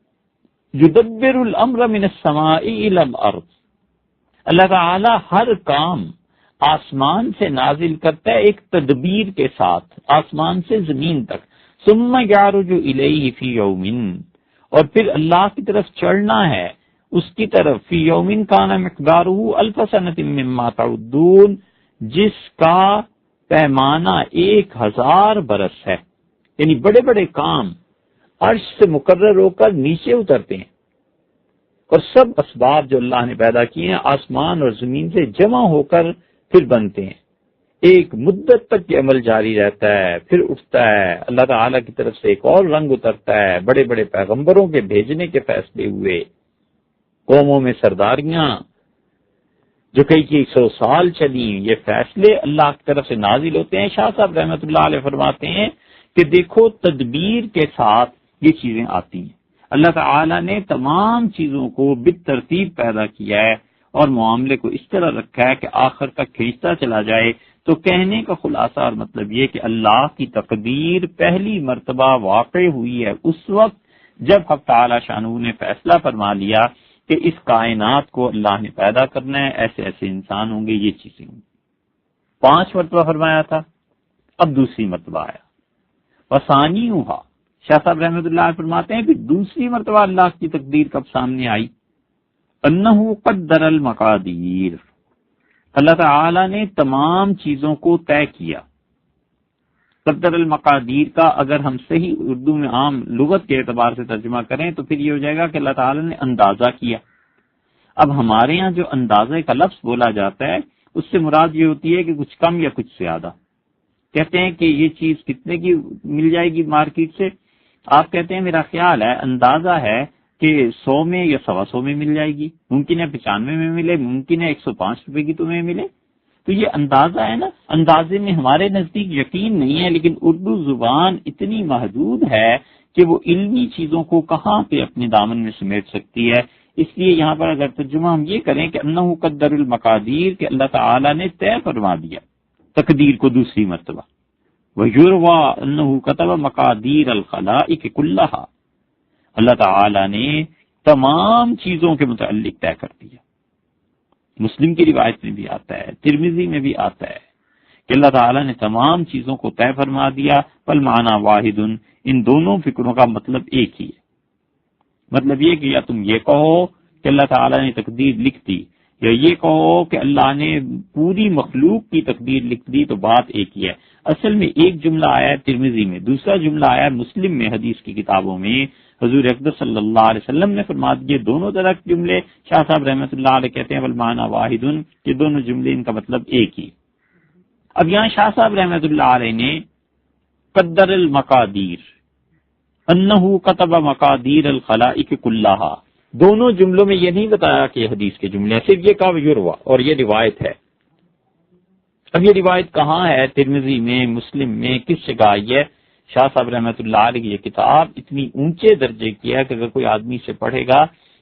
یدبر الامر من السماء الى الارض، اللہ تعالی ہر کام آسمان سے نازل کرتا ہے ایک تدبیر کے ساتھ، آسمان سے زمین تک۔ ثم یعرج الیہ فی یوم، اور پھر اللہ کی طرف چڑھنا ہے اس کی طرف، فی یوم کان مقدارہ الف سنۃ مما تعدون، جس کا پیمانہ 1000 برس ہے، یعنی بڑے بڑے کام عرش سے مقرر ہو کر نیچے اترتے ہیں، اور سب اسباب جو اللہ نے پیدا کیے ہیں آسمان اور زمین سے جمع ہو کر پھر بنتے ہیں، ایک مدت تک یہ عمل جاری رہتا ہے، پھر اٹھتا ہے، اللہ تعالیٰ کی طرف سے ایک اور رنگ اترتا ہے، بڑے بڑے پیغمبروں کے بھیجنے کے فیصلے ہوئے، قوموں میں سرداریاں جو کئی 100 سال چلی، یہ فیصلے اللہ کی طرف سے نازل ہوتے ہیں۔ شاہ صاحب رحمۃ اللہ علیہ فرماتے ہیں کہ دیکھو تدبیر کے ساتھ یہ چیزیں آتی ہیں، اللہ تعالیٰ نے تمام چیزوں کو بالترتیب پیدا کیا ہے اور معاملے کو اس طرح رکھا ہے کہ آخر تک کھینچتا چلا جائے۔ تو کہنے کا خلاصہ اور مطلب یہ کہ اللہ کی تقدیر پہلی مرتبہ واقع ہوئی ہے اس وقت جب حق تعالی شانہ نے فیصلہ فرما لیا کہ اس کائنات کو اللہ نے پیدا کرنا ہے، ایسے ایسے انسان ہوں گے، یہ چیزیں ہوں گی۔ 5 مرتبہ فرمایا تھا، اب دوسری مرتبہ آیا۔ وثانی ہوا، شاہ صاحب رحمۃ اللہ علیہ فرماتے ہیں کہ دوسری مرتبہ اللہ کی تقدیر کب سامنے آئی؟ انہ قدر المقادیر، اللہ تعالی نے تمام چیزوں کو طے کیا۔ قدر المقادیر کا اگر ہم صحیح اردو میں عام لغت کے اعتبار سے ترجمہ کریں تو پھر یہ ہو جائے گا کہ اللہ تعالی نے اندازہ کیا۔ اب ہمارے ہاں جو اندازے کا لفظ بولا جاتا ہے اس سے مراد یہ ہوتی ہے کہ کچھ کم یا کچھ زیادہ۔ کہتے ہیں کہ یہ چیز کتنے کی مل جائے گی مارکیٹ سے، آپ کہتے ہیں میرا خیال ہے اندازہ ہے کہ 100 میں یا 125 میں مل جائے گی، ممکن ہے 95 میں ملے، ممکن ہے 105 روپے کی تمہیں ملے۔ تو یہ اندازہ ہے نا، اندازے میں ہمارے نزدیک یقین نہیں ہے، لیکن اردو زبان اتنی محدود ہے کہ وہ علمی چیزوں کو کہاں پہ اپنے دامن میں سمیٹ سکتی ہے۔ اس لیے یہاں پر اگر ترجمہ ہم یہ کریں کہ انہ قدر المقادیر، کہ اللہ تعالی نے طے فرما دیا تقدیر کو دوسری مرتبہ، وَيُرْوَى أَنَّهُ كَتَبَ مَقَادِيرَ الْخَلَائِقِ كُلَّهَا، اللہ تعالی نے تمام چیزوں کے متعلق طے کر دیا۔ مسلم کی روایت میں بھی آتا ہے، ترمذی میں بھی آتا ہے کہ اللہ تعالی نے تمام چیزوں کو طے فرما دیا۔ فالمعنی واحد، ان دونوں فکروں کا مطلب ایک ہی ہے۔ مطلب یہ کہ یا تم یہ کہو کہ اللہ تعالی نے تقدیر لکھ دی، یا یہ کہو کہ اللہ نے پوری مخلوق کی تقدیر لکھ دی، تو بات ایک ہی ہے۔ اصل میں ایک جملہ آیا ہے ترمذی میں، دوسرا جملہ آیا ہے مسلم میں، حدیث کی کتابوں میں حضور اقدس صلی اللہ علیہ وسلم نے فرما دیے دونوں طرح کے جملے۔ شاہ صاحب رحمۃ اللہ علیہ کہتے ہیں والمعنی واحد، کہ دونوں جملے ان کا مطلب ایک ہی۔ اب یہاں شاہ صاحب رحمۃ اللہ علیہ نے قدر المقادیر، انہ کتب مقادیر الخلائق کلھا، دونوں جملوں میں یہ نہیں بتایا کہ حدیث کے جملے، صرف یہ کہا یروى، اور یہ روایت ہے۔ اب یہ روایت کہاں ہے؟ ترمذی میں، مسلم میں، کس جگہ آئی ہے؟ شاہ صاحب رحمۃ اللہ علیہ کی یہ کتاب اتنی اونچے درجے کی ہے کہ اگر کوئی آدمی سے پڑھے گا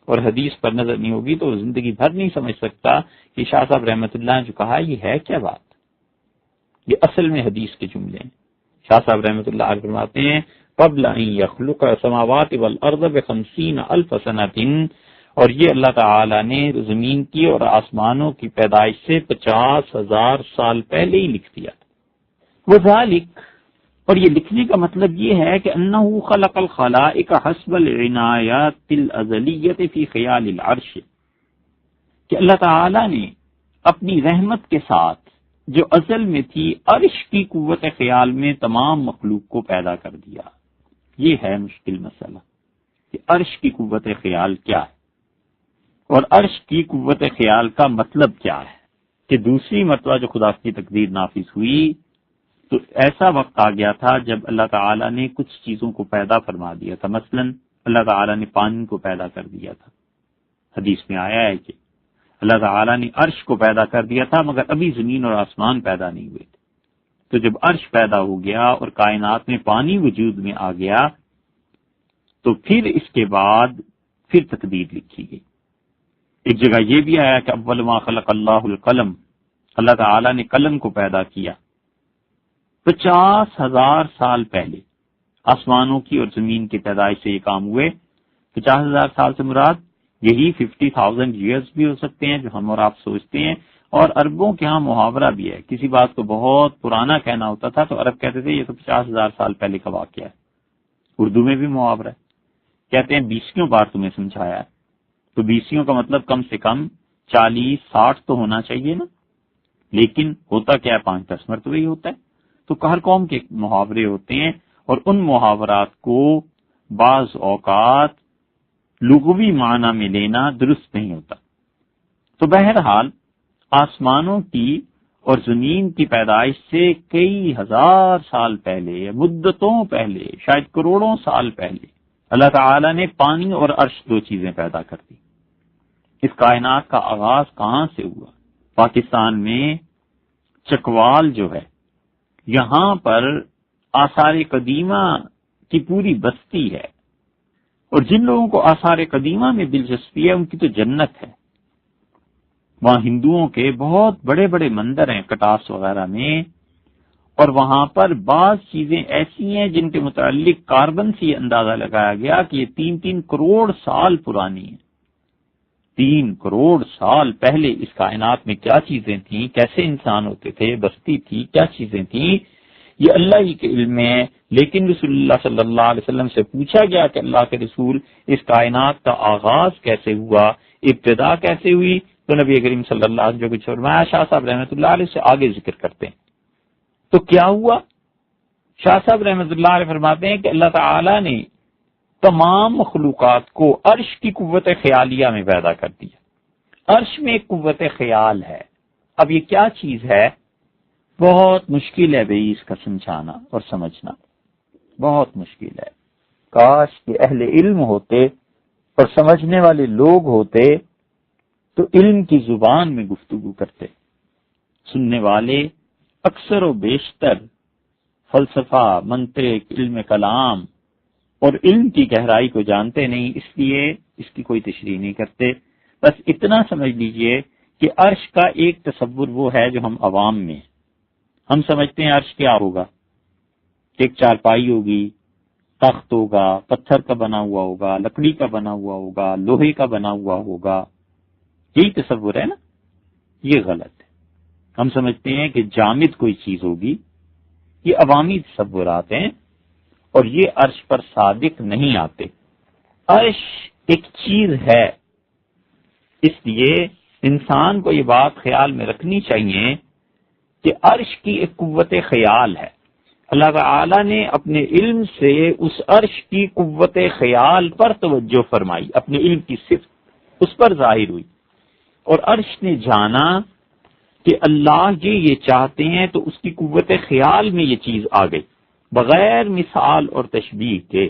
اور حدیث پر نظر نہیں ہوگی تو زندگی بھر نہیں سمجھ سکتا کہ شاہ صاحب رحمۃ اللہ نے جو کہا یہ ہے کیا بات۔ یہ اصل میں حدیث کے جملے ہیں۔ شاہ صاحب رحمۃ اللہ علیہ فرماتے ہیں قبل ان یخلق السماوات والارض ب50,000 سنة، اور یہ اللہ تعالی نے زمین کی اور آسمانوں کی پیدائش سے 50,000 سال پہلے ہی لکھ دیا۔ وذالک، اور یہ لکھنے کا مطلب یہ ہے کہ انہ خلق الخلائق حسب العنایات الازلیۃ فی خیال العرش، کہ اللہ تعالی نے اپنی رحمت کے ساتھ جو ازل میں تھی عرش کی قوت خیال میں تمام مخلوق کو پیدا کر دیا۔ یہ ہے مشکل مسئلہ کہ عرش کی قوت خیال کیا ہے، اور عرش کی قوت خیال کا مطلب کیا ہے۔ کہ دوسری مرتبہ جو خدا کی تقدیر نافذ ہوئی تو ایسا وقت آ گیا تھا جب اللہ تعالی نے کچھ چیزوں کو پیدا فرما دیا تھا۔ مثلا اللہ تعالی نے پانی کو پیدا کر دیا تھا، حدیث میں آیا ہے کہ اللہ تعالی نے عرش کو پیدا کر دیا تھا مگر ابھی زمین اور آسمان پیدا نہیں ہوئے تھے۔ تو جب عرش پیدا ہو گیا اور کائنات میں پانی وجود میں آ گیا تو پھر اس کے بعد پھر تقدیر لکھی گئی۔ ایک جگہ یہ بھی آیا کہ اول ما خلق اللہ القلم، اللہ تعالی نے قلم کو پیدا کیا 50,000 سال پہلے۔ آسمانوں کی اور زمین کی پیدائش سے یہ کام ہوئے۔ 50,000 سال سے مراد یہی 50,000 ایئرز بھی ہو سکتے ہیں جو ہم اور آپ سوچتے ہیں، اور عربوں کے ہاں محاورہ بھی ہے۔ کسی بات کو بہت پرانا کہنا ہوتا تھا تو عرب کہتے تھے یہ تو 50,000 سال پہلے کا واقعہ ہے۔ اردو میں بھی محاورہ ہے، کہتے ہیں 20 بار تمہیں سمجھایا ہے، تو 20 کا مطلب کم سے کم 40-60 تو ہونا چاہیے نا، لیکن ہوتا کیا ہے 5-10 مرتبہ ہی ہوتا ہے۔ تو ہر قوم کے محاورے ہوتے ہیں، اور ان محاورات کو بعض اوقات لغوی معنی میں لینا درست نہیں ہوتا۔ تو بہرحال آسمانوں کی اور زمین کی پیدائش سے کئی ہزار سال پہلے، مدتوں پہلے، شاید کروڑوں سال پہلے اللہ تعالی نے پانی اور عرش 2 چیزیں پیدا کر دی۔ اس کائنات کا آغاز کہاں سے ہوا؟ پاکستان میں چکوال جو ہے، یہاں پر آثار قدیمہ کی پوری بستی ہے، اور جن لوگوں کو آثار قدیمہ میں دلچسپی ہے ان کی تو جنت ہے۔ وہاں ہندوؤں کے بہت بڑے بڑے مندر ہیں کٹاس وغیرہ میں، اور وہاں پر بعض چیزیں ایسی ہیں جن کے متعلق کاربن سے یہ اندازہ لگایا گیا کہ یہ 3-3 کروڑ سال پرانی ہیں۔ 3 کروڑ سال پہلے اس کائنات میں کیا چیزیں تھیں، کیسے انسان ہوتے تھے، بستی تھی، کیا چیزیں تھیں، یہ اللہ ہی کے علم میں ہے۔ لیکن رسول اللہ صلی اللہ علیہ وسلم سے پوچھا گیا کہ اللہ کے رسول اس کائنات کا آغاز کیسے ہوا، ابتدا کیسے ہوئی، تو نبی کریم صلی اللہ علیہ وسلم جو کچھ فرمایا شاہ صاحب رحمۃ اللہ علیہ سے آگے ذکر کرتے ہیں۔ تو کیا ہوا؟ شاہ صاحب رحمۃ اللہ علیہ فرماتے ہیں کہ اللہ تعالی نے تمام مخلوقات کو عرش کی قوت خیالیہ میں پیدا کر دیا۔ عرش میں ایک قوت خیال ہے۔ اب یہ کیا چیز ہے؟ بہت مشکل ہے بھئی اس کا سمجھانا اور سمجھنا، بہت مشکل ہے۔ کاش کہ اہل علم ہوتے اور سمجھنے والے لوگ ہوتے تو علم کی زبان میں گفتگو کرتے۔ سننے والے اکثر و بیشتر فلسفہ، منطق، علم کلام اور علم کی گہرائی کو جانتے نہیں، اس لیے اس کی کوئی تشریح نہیں کرتے۔ بس اتنا سمجھ لیجئے کہ عرش کا ایک تصور وہ ہے جو ہم عوام میں ہیں۔ ہم سمجھتے ہیں عرش کیا ہوگا، ایک چارپائی ہوگی، تخت ہوگا، پتھر کا بنا ہوا ہوگا، لکڑی کا بنا ہوا ہوگا، لوہے کا بنا ہوا ہوگا، یہی تصور ہے نا؟ یہ غلط ہے۔ ہم سمجھتے ہیں کہ جامد کوئی چیز ہوگی، یہ عوامی تصورات ہیں اور یہ عرش پر صادق نہیں آتے۔ عرش ایک چیز ہے، اس لیے انسان کو یہ بات خیال میں رکھنی چاہیے کہ عرش کی ایک قوت خیال ہے۔ اللہ تعالی نے اپنے علم سے اس عرش کی قوت خیال پر توجہ فرمائی، اپنے علم کی صفت اس پر ظاہر ہوئی، اور عرش نے جانا کہ اللہ یہ چاہتے ہیں تو اس کی قوت خیال میں یہ چیز آ گئی، بغیر مثال اور تشبیہ کے۔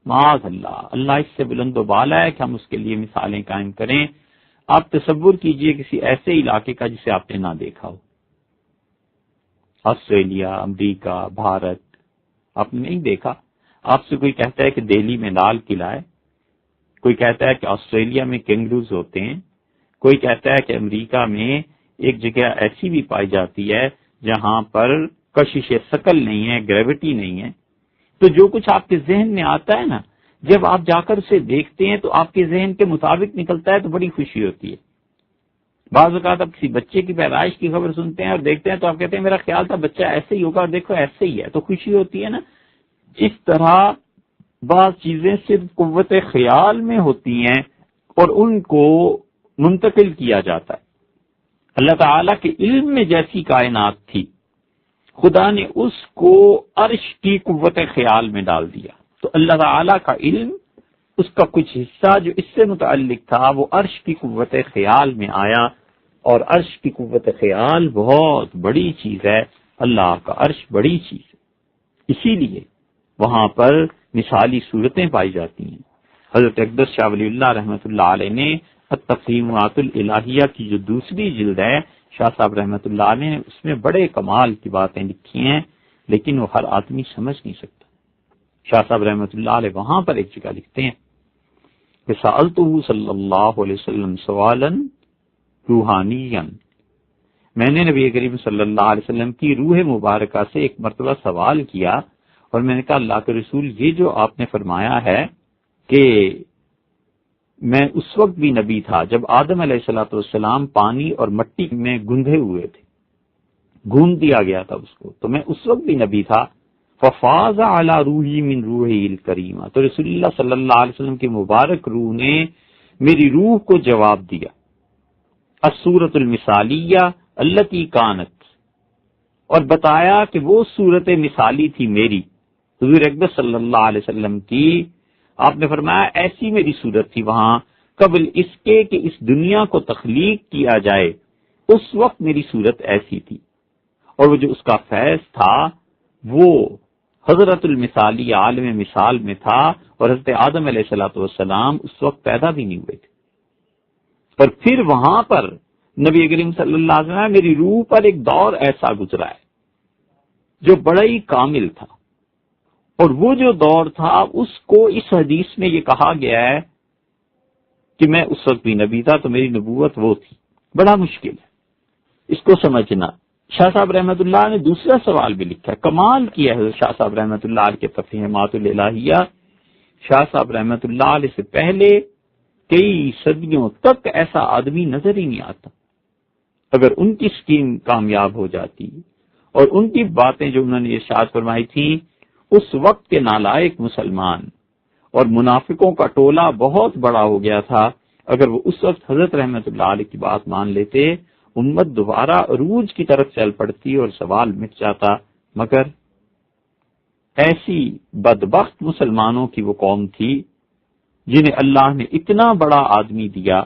معاذ اللہ، اللہ اس سے بلند و بالا ہے کہ ہم اس کے لیے مثالیں قائم کریں۔ آپ تصور کیجئے کسی ایسے علاقے کا جسے آپ نے نہ دیکھا ہو، آسٹریلیا، امریکہ، بھارت، آپ نے نہیں دیکھا۔ آپ سے کوئی کہتا ہے کہ دہلی میں لال قلعہ ہے، کوئی کہتا ہے کہ آسٹریلیا میں کینگروز ہوتے ہیں، کوئی کہتا ہے کہ امریکہ میں ایک جگہ ایسی بھی پائی جاتی ہے جہاں پر کشش ثقل نہیں ہے، گریوٹی نہیں ہے۔ تو جو کچھ آپ کے ذہن میں آتا ہے نا، جب آپ جا کر اسے دیکھتے ہیں تو آپ کے ذہن کے مطابق نکلتا ہے تو بڑی خوشی ہوتی ہے۔ بعض اوقات آپ کسی بچے کی پیدائش کی خبر سنتے ہیں اور دیکھتے ہیں تو آپ کہتے ہیں میرا خیال تھا بچہ ایسے ہی ہوگا، اور دیکھو ایسے ہی ہے، تو خوشی ہوتی ہے نا۔ اس طرح بعض چیزیں صرف قوت خیال میں ہوتی ہیں اور ان کو منتقل کیا جاتا ہے۔ اللہ تعالیٰ کے علم میں جیسی کائنات تھی، خدا نے اس کو عرش کی قوت خیال میں ڈال دیا، تو اللہ تعالیٰ کا علم، اس کا کچھ حصہ جو اس سے متعلق تھا وہ عرش کی قوت خیال میں آیا، اور عرش کی قوت خیال بہت بڑی چیز ہے، اللہ کا عرش بڑی چیز ہے، اسی لیے وہاں پر مثالی صورتیں پائی جاتی ہیں۔ حضرت اقدس شاہ ولی اللہ رحمۃ اللہ علیہ نے التفہیمات الالہیہ کی جو دوسری جلد ہے، شاہ صاحب رحمۃ اللہ علیہ نے اس میں بڑے کمال کی باتیں لکھی ہیں، لیکن وہ ہر آدمی سمجھ نہیں سکتا۔ شاہ صاحب رحمۃ اللہ علیہ وہاں پر ایک جگہ لکھتے ہیں کہ سألتہ صلی اللہ علیہ وسلم سوالا روحانیا، میں نے نبی کریم صلی اللہ علیہ وسلم کی روح مبارکہ سے ایک مرتبہ سوال کیا، اور میں نے کہا اللہ کے رسول یہ جو آپ نے فرمایا ہے کہ میں اس وقت بھی نبی تھا جب آدم علیہ الصلوۃ والسلام پانی اور مٹی میں گندھے ہوئے تھے، گوند دیا گیا تھا اس کو، تو میں اس وقت بھی نبی تھا۔ ففاض علی روحی من روحہ الکریمہ، تو رسول اللہ صلی اللہ علیہ وسلم کی مبارک روح نے میری روح کو جواب دیا، الصورۃ المثالیہ التی کانت، اور بتایا کہ وہ صورت مثالی تھی میری، حضور اقدس صلی اللہ علیہ وسلم کی، آپ نے فرمایا ایسی میری صورت تھی وہاں قبل اس کے کہ اس دنیا کو تخلیق کیا جائے، اس وقت میری صورت ایسی تھی، اور وہ جو اس کا فیض تھا وہ حضرت المثالی عالم مثال میں تھا، اور حضرت آدم علیہ الصلوۃ والسلام اس وقت پیدا بھی نہیں ہوئے تھے۔ پر پھر وہاں پر نبی کریم صلی اللہ علیہ وسلم میری روح پر ایک دور ایسا گزرا ہے جو بڑا ہی کامل تھا، اور وہ جو دور تھا اس کو اس حدیث میں یہ کہا گیا ہے کہ میں اس وقت بھی نبی تھا، تو میری نبوت وہ تھی۔ بڑا مشکل ہے اس کو سمجھنا۔ شاہ صاحب رحمۃ اللہ نے دوسرا سوال بھی لکھا ہے، کمال کیا ہے شاہ صاحب رحمۃ اللہ علیہ کے تفہیمات الالہیہ۔ شاہ صاحب رحمۃ اللہ علیہ سے پہلے کئی صدیوں تک ایسا آدمی نظر ہی نہیں آتا۔ اگر ان کی اسکیم کامیاب ہو جاتی اور ان کی باتیں جو انہوں نے ارشاد فرمائی تھی، اس وقت کے نالائق مسلمان اور منافقوں کا ٹولہ بہت بڑا ہو گیا تھا، اگر وہ اس وقت حضرت رحمت اللہ علیہ کی بات مان لیتے، امت دوبارہ عروج کی طرف چل پڑتی اور سوال مٹ جاتا۔ مگر ایسی بدبخت مسلمانوں کی وہ قوم تھی جنہیں اللہ نے اتنا بڑا آدمی دیا،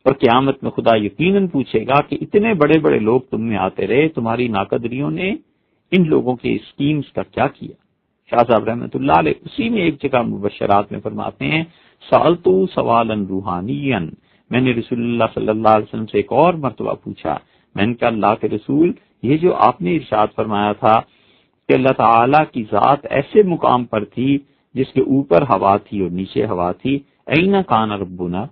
اور قیامت میں خدا یقیناً پوچھے گا کہ اتنے بڑے بڑے لوگ تم میں آتے رہے، تمہاری ناقدریوں نے ان لوگوں کے اسکیمز کا کیا کیا؟ شاہ صاحب رحمۃ اللہ علیہ اسی میں ایک جگہ مبشرات میں فرماتے ہیں، سالتو سوالاً روحانیاً، میں نے رسول اللہ صلی اللہ علیہ وسلم سے ایک اور مرتبہ پوچھا، میں نے کہا اللہ کے رسول، یہ جو آپ نے ارشاد فرمایا تھا کہ اللہ تعالیٰ کی ذات ایسے مقام پر تھی جس کے اوپر ہوا تھی اور نیچے ہوا تھی، این کان ربنا،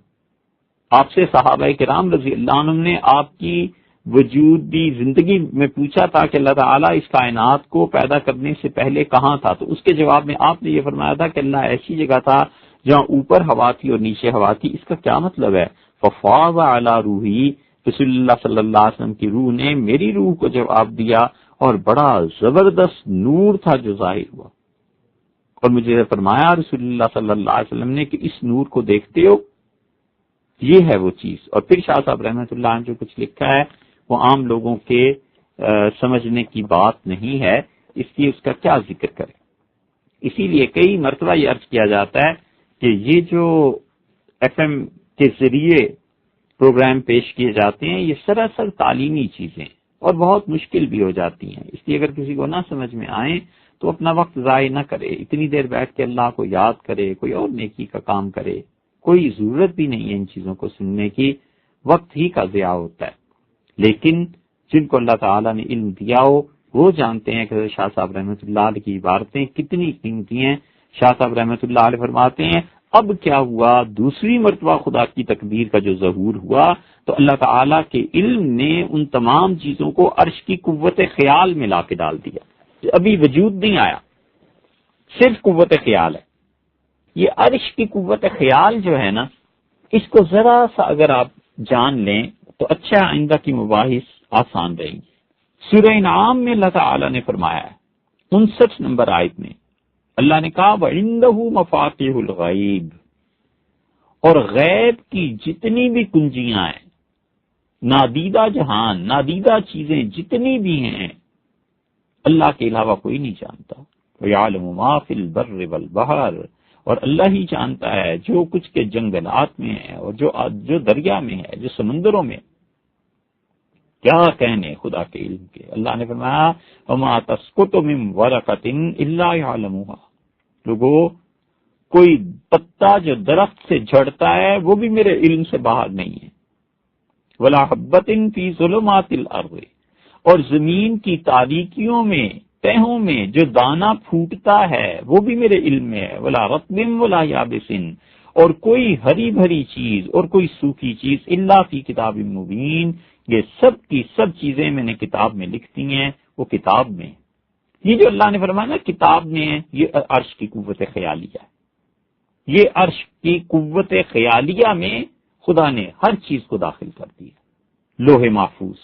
آپ سے صحابہ کرام رضی اللہ عنہم نے آپ کی وجودی زندگی میں پوچھا تھا کہ اللہ تعالیٰ اس کائنات کو پیدا کرنے سے پہلے کہاں تھا، تو اس کے جواب میں آپ نے یہ فرمایا تھا کہ اللہ ایسی جگہ تھا جہاں اوپر ہوا تھی اور نیچے ہوا تھی۔ اس کا کیا مطلب ہے؟ ففاض علی روحی، رسول اللہ صلی اللہ علیہ وسلم کی روح نے میری روح کو جواب دیا، اور بڑا زبردست نور تھا جو ظاہر ہوا، اور مجھے فرمایا رسول اللہ صلی اللہ علیہ وسلم نے کہ اس نور کو دیکھتے ہو، یہ ہے وہ چیز۔ اور پھر شاہ صاحب رحمۃ اللہ نے جو کچھ لکھا ہے وہ عام لوگوں کے سمجھنے کی بات نہیں ہے، اس لیے اس کا کیا ذکر کرے۔ اسی لیے کئی مرتبہ یہ عرض کیا جاتا ہے کہ یہ جو ایف ایم کے ذریعے پروگرام پیش کیے جاتے ہیں یہ سراسر تعلیمی چیزیں اور بہت مشکل بھی ہو جاتی ہیں، اس لیے اگر کسی کو نہ سمجھ میں آئیں تو اپنا وقت ضائع نہ کرے، اتنی دیر بیٹھ کے اللہ کو یاد کرے، کوئی اور نیکی کا کام کرے، کوئی ضرورت بھی نہیں ہے ان چیزوں کو سننے کی، وقت ہی کا ضیاع ہوتا ہے۔ لیکن جن کو اللہ تعالیٰ نے علم دیا ہو وہ جانتے ہیں کہ شاہ صاحب رحمۃ اللہ علیہ کی عبارتیں کتنی قیمتی ہیں۔ شاہ صاحب رحمۃ اللہ علیہ فرماتے ہیں اب کیا ہوا، دوسری مرتبہ خدا کی تقدیر کا جو ظہور ہوا تو اللہ تعالیٰ کے علم نے ان تمام چیزوں کو عرش کی قوت خیال میں لا کے ڈال دیا، ابھی وجود نہیں آیا، صرف قوت خیال ہے۔ یہ عرش کی قوت خیال جو ہے نا، اس کو ذرا سا اگر آپ جان لیں تو اچھا آئندہ کی مباحث آسان رہیں گی۔ سورہ انعام میں اللہ تعالیٰ نے فرمایا ہے 59 نمبر آیت میں اللہ نے کہا وَعِندَهُ مَفَاتِحُ الْغَيْبِ، اور غیب کی جتنی بھی کنجیاں ہیں، نادیدہ جہان، نادیدہ چیزیں جتنی بھی ہیں، اللہ کے علاوہ کوئی نہیں جانتا۔ وَيَعْلَمُ مَا فِي الْبَرِّ وَالْبَحْرِ، اور اللہ ہی جانتا ہے جو کچھ کے جنگلات میں ہے اور جو دریا میں ہے، جو سمندروں میں، کیا کہنے خدا کے علم کے۔ اللہ نے فرمایا وَمَا تَسْقُطُ مِن وَرَقَةٍ إِلَّا يَعْلَمُهَا، لوگوں کوئی پتا جو درخت سے جھڑتا ہے وہ بھی میرے علم سے باہر نہیں ہے۔ وَلَا حَبَّةٍ فِي ظُلُمَاتِ الْأَرْضِ، اور زمین کی تاریکیوں میں، تہوں میں جو دانہ پھوٹتا ہے وہ بھی میرے علم میں ہے۔ وَلَا رَطْبٍ وَلَا يَابِسٍ، اور کوئی ہری بھری چیز اور کوئی سوکھی چیز، إِلَّا فِي كِتَابٍ مُبِينٍ، یہ سب کی سب چیزیں میں نے کتاب میں لکھ دی ہیں، وہ کتاب میں۔ یہ جو اللہ نے فرمایا نا کتاب میں ہے، یہ عرش کی قوت خیالیہ ہے۔ یہ عرش کی قوت خیالیہ میں خدا نے ہر چیز کو داخل کر دیا، لوح محفوظ،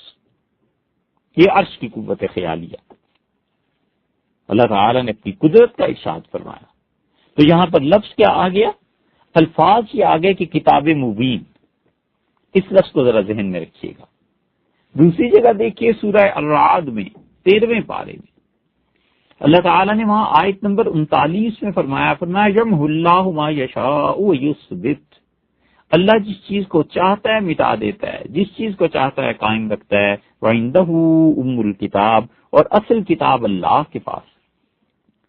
یہ عرش کی قوت خیالیہ۔ اللہ تعالیٰ نے اپنی قدرت کا ارشاد فرمایا، تو یہاں پر لفظ کیا آ گیا؟ الفاظ یہ آگے کہ کتاب مبین، اس لفظ کو ذرا ذہن میں رکھیے گا۔ دوسری جگہ دیکھیے سورہ الرعد میں 13ویں پارے میں اللہ تعالیٰ نے وہاں آیت نمبر 39 میں فرمایا یمحو اللہ ما یشاء ویثبت، اللہ جس چیز کو چاہتا ہے مٹا دیتا ہے، جس چیز کو چاہتا ہے قائم رکھتا ہے۔ وعندہ ام الکتاب، اور اصل کتاب اللہ کے پاس۔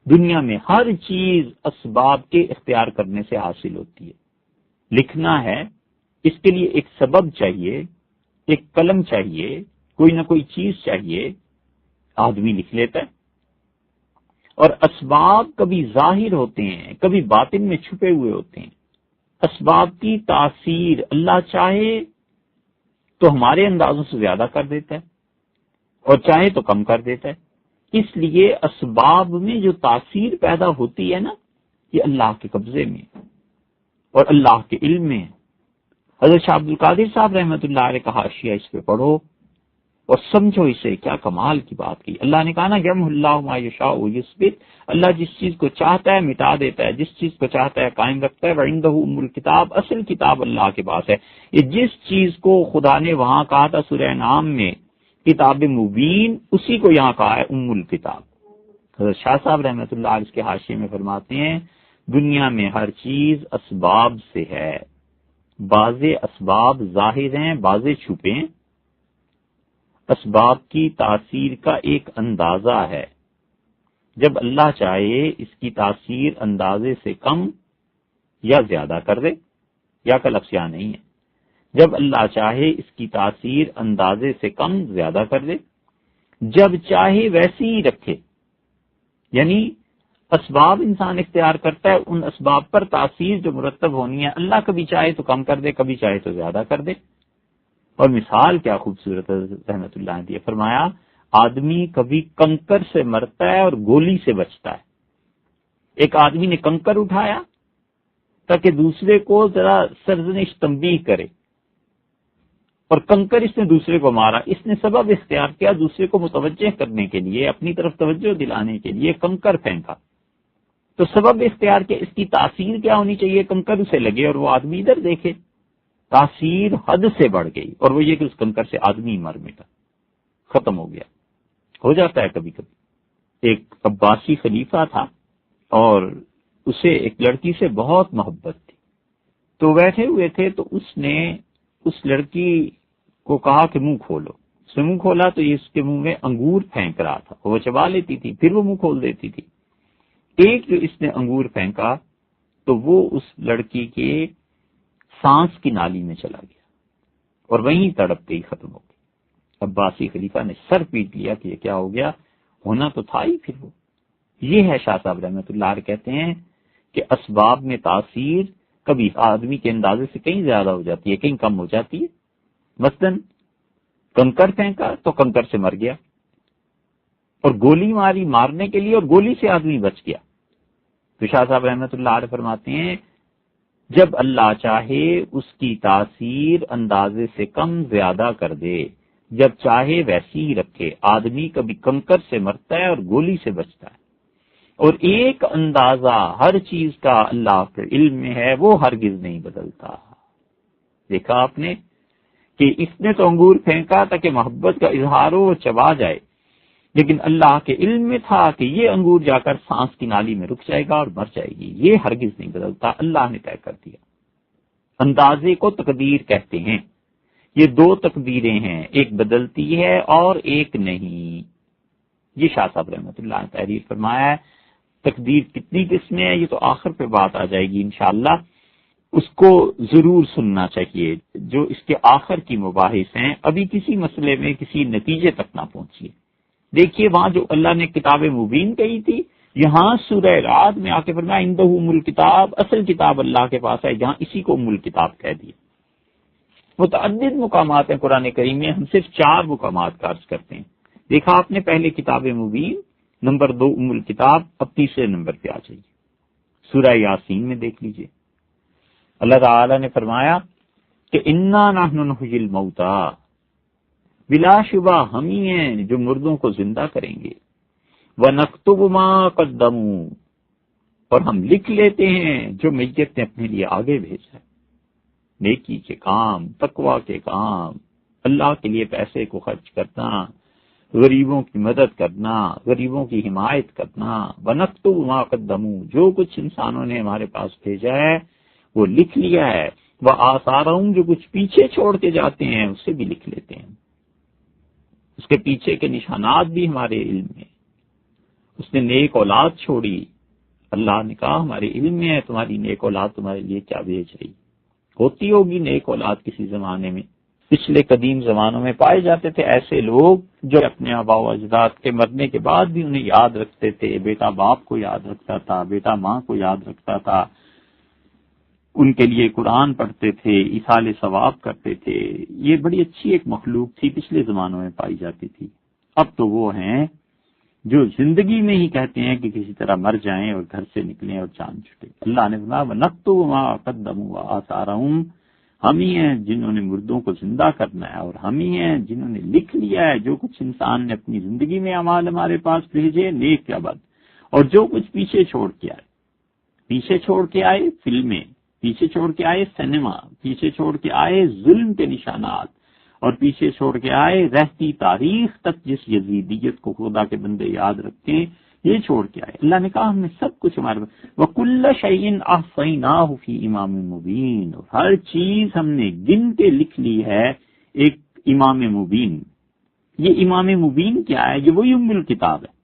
دنیا میں ہر چیز اسباب کے اختیار کرنے سے حاصل ہوتی ہے۔ لکھنا ہے اس کے لیے ایک سبب چاہیے، ایک قلم چاہیے، کوئی نہ کوئی چیز چاہیے، آدمی لکھ لیتا ہے۔ اور اسباب کبھی ظاہر ہوتے ہیں، کبھی باطن میں چھپے ہوئے ہوتے ہیں۔ اسباب کی تاثیر اللہ چاہے تو ہمارے اندازوں سے زیادہ کر دیتا ہے اور چاہے تو کم کر دیتا ہے۔ اس لیے اسباب میں جو تاثیر پیدا ہوتی ہے نا، یہ اللہ کے قبضے میں، اور اللہ کے علم میں ہے۔ حضرت شاہ عبد القادر صاحب رحمۃ اللہ علیہ کا حاشیہ اس پہ پڑھو اور سمجھو اسے، کیا کمال کی بات کی۔ اللہ نے کہا نا یمحو اللہ ما یشاء ویثبت، اللہ جس چیز کو چاہتا ہے مٹا دیتا ہے، جس چیز کو چاہتا ہے قائم رکھتا ہے۔ وعندہ ام الکتاب، اصل کتاب اللہ کے پاس ہے۔ یہ جس چیز کو خدا نے وہاں کہا تھا سورہ انعام میں کتاب مبین، اسی کو یہاں کہا ہے ام الکتاب۔ حضرت شاہ صاحب رحمۃ اللہ علیہ کے حاشیے میں فرماتے ہیں دنیا میں ہر چیز اسباب سے ہے، بعض اسباب ظاہر ہیں، بعض چھپے ہیں۔ اسباب کی تاثیر کا ایک اندازہ ہے، جب اللہ چاہے اس کی تاثیر اندازے سے کم یا زیادہ کر دے، یا کا لفظ یہاں نہیں ہے، جب اللہ چاہے اس کی تاثیر اندازے سے کم زیادہ کر دے، جب چاہے ویسی ہی رکھے، یعنی اسباب انسان اختیار کرتا ہے، ان اسباب پر تاثیر جو مرتب ہونی ہے اللہ کبھی چاہے تو کم کر دے، کبھی چاہے تو زیادہ کر دے۔ اور مثال کیا خوبصورت رحمت اللہ نے دی، فرمایا آدمی کبھی کنکر سے مرتا ہے اور گولی سے بچتا ہے۔ ایک آدمی نے کنکر اٹھایا تاکہ دوسرے کو ذرا سرزنش تنبیہ کرے، اور کنکر اس نے دوسرے کو مارا، اس نے سبب اختیار کیا دوسرے کو متوجہ کرنے کے لیے، اپنی طرف توجہ دلانے کے لیے کنکر پھینکا، تو سبب اختیار کیا، اس کی تاثیر کیا ہونی چاہیے، کنکر اسے لگے اور وہ آدمی ادھر دیکھے، تاثیر حد سے بڑھ گئی، اور وہ یہ کہ اس کنکر سے آدمی مر مٹا، ختم ہو گیا۔ ہو جاتا ہے کبھی کبھی۔ ایک عباسی خلیفہ تھا اور اسے ایک لڑکی سے بہت محبت تھی، تو بیٹھے ہوئے تھے تو اس نے اس لڑکی کو کہا کہ منہ کھولو۔ اس نے منہ کھولا تو یہ اس کے منہ میں انگور پھینک رہا تھا، وہ چبا لیتی تھی پھر وہ منہ کھول دیتی تھی۔ ایک جو اس نے انگور پھینکا تو وہ اس لڑکی کے سانس کی نالی میں چلا گیا اور وہیں تڑپ گئی، ختم ہو گئی۔ عباسی خلیفہ نے سر پیٹ لیا کہ یہ کیا ہو گیا، ہونا تو تھا ہی پھر وہ۔ یہ ہے شاہ صاحب رحمۃ اللہ علیہ کہتے ہیں کہ اسباب میں تاثیر کبھی آدمی کے اندازے سے کہیں زیادہ ہو جاتی ہے، کہیں کم ہو جاتی ہے۔ مثلاً کنکر پھینکا تو کنکر سے مر گیا، اور گولی ماری مارنے کے لیے اور گولی سے آدمی بچ گیا۔ تو شاہ صاحب رحمۃ اللہ علیہ فرماتے ہیں جب اللہ چاہے اس کی تاثیر اندازے سے کم زیادہ کر دے، جب چاہے ویسی ہی رکھے۔ آدمی کبھی کنکر سے مرتا ہے اور گولی سے بچتا ہے، اور ایک اندازہ ہر چیز کا اللہ کے علم میں ہے، وہ ہرگز نہیں بدلتا۔ دیکھا آپ نے کہ اس نے تو انگور پھینکا تاکہ محبت کا اظہار ہو، وہ چبا جائے، لیکن اللہ کے علم میں تھا کہ یہ انگور جا کر سانس کی نالی میں رک جائے گا اور مر جائے گی۔ یہ ہرگز نہیں بدلتا، اللہ نے طے کر دیا۔ اندازے کو تقدیر کہتے ہیں۔ یہ دو تقدیریں ہیں، ایک بدلتی ہے اور ایک نہیں۔ یہ شاہ صاحب رحمۃ اللہ نے تحریر فرمایا ہے۔ تقدیر کتنی قسمیں ہیں یہ تو آخر پہ بات آ جائے گی انشاءاللہ، اس کو ضرور سننا چاہیے۔ جو اس کے آخر کی مباحث ہیں، ابھی کسی مسئلے میں کسی نتیجے تک نہ پہنچیے۔ دیکھیے وہاں جو اللہ نے کتاب مبین کہی تھی، یہاں سورہ رعد میں آ کے فرمایا عندہ ام الکتاب، اصل کتاب اللہ کے پاس ہے، جہاں اسی کو ام الکتاب کہہ دیا۔ متعدد مقامات ہیں قرآن کریم میں، ہم صرف 4 مقامات کا عرض کرتے ہیں۔ دیکھا آپ نے پہلے کتاب مبین، نمبر 2 ام الکتاب، اب تیسرے نمبر پہ آ جائیے سورہ یاسین میں دیکھ لیجئے۔ اللہ تعالی نے فرمایا کہ انا نحن نحیی الموتى، بلا شبہ ہم ہی ہیں جو مردوں کو زندہ کریں گے، وَنَكْتُبُ مَا قَدَّمُوا، اور ہم لکھ لیتے ہیں جو میت نے اپنے لیے آگے بھیجا ہے، نیکی کے کام، تقوی کے کام، اللہ کے لیے پیسے کو خرچ کرنا، غریبوں کی مدد کرنا، غریبوں کی حمایت کرنا، وَنَكْتُبُ مَا قَدَّمُوا، جو کچھ انسانوں نے ہمارے پاس بھیجا ہے وہ لکھ لیا ہے، وَآثَارَهُمْ، جو کچھ پیچھے چھوڑ کے جاتے ہیں اسے بھی لکھ لیتے ہیں، اس کے پیچھے کے نشانات بھی ہمارے علم میں۔ اس نے نیک اولاد چھوڑی، اللہ نے کہا ہمارے علم میں ہے تمہاری نیک اولاد تمہارے لیے کیا بھیج رہی۔ ہوتی ہوگی نیک اولاد کسی زمانے میں، پچھلے قدیم زمانوں میں پائے جاتے تھے ایسے لوگ جو اپنے آباء و اجداد کے مرنے کے بعد بھی انہیں یاد رکھتے تھے، بیٹا باپ کو یاد رکھتا تھا، بیٹا ماں کو یاد رکھتا تھا، ان کے لیے قرآن پڑھتے تھے، ایصال ثواب کرتے تھے۔ یہ بڑی اچھی ایک مخلوق تھی، پچھلے زمانوں میں پائی جاتی تھی۔ اب تو وہ ہیں جو زندگی میں ہی کہتے ہیں کہ کسی طرح مر جائیں اور گھر سے نکلیں اور چاند چھٹے. اللہ نے فرمایا وَنَكْتُبُ مَا قَدَّمُوا وَآثَارَهُمْ، ہم ہی ہیں جنہوں نے مردوں کو زندہ کرنا ہے، اور ہم ہی ہیں جنہوں نے لکھ لیا ہے جو کچھ انسان نے اپنی زندگی میں اعمال ہمارے پاس بھیجے، نیک یا بد، اور جو کچھ پیچھے چھوڑ کے آئے. پیچھے چھوڑ کے آئے فلمیں، پیچھے چھوڑ کے آئے سینما، پیچھے چھوڑ کے آئے ظلم کے نشانات، اور پیچھے چھوڑ کے آئے رہتی تاریخ تک جس یزیدیت کو خدا کے بندے یاد رکھیں، یہ چھوڑ کے آئے. اللہ نے کہا ہم نے سب کچھ ہمارے وَكُلَّ شَيْءٍ أَحْصَيْنَاهُ فِي إِمَامٍ مُبِينٍ، اور ہر چیز ہم نے گن کے لکھ لی ہے ایک امام مبین. یہ امام مبین کیا ہے؟ یہ وہی ام الکتاب ہے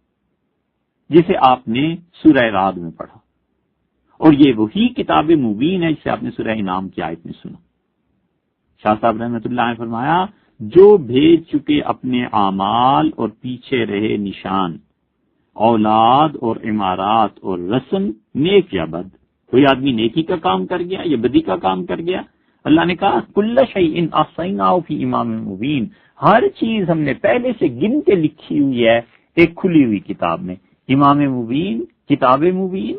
جسے آپ نے سورہ رعد میں پڑھا، اور یہ وہی کتاب مبین ہے جسے آپ نے سورہ انعام کی آیت میں سنا. شاہ صاحب رحمۃ اللہ نے فرمایا جو بھیج چکے اپنے اعمال اور پیچھے رہے نشان، اولاد اور عمارات اور رسم، نیک یا بد. کوئی آدمی نیکی کا کام کر گیا یا بدی کا کام کر گیا، اللہ نے کہا کل شیء احصیناہ فی امام مبین، ہر چیز ہم نے پہلے سے گن کے لکھی ہوئی ہے ایک کھلی ہوئی کتاب میں. امام مبین، کتاب مبین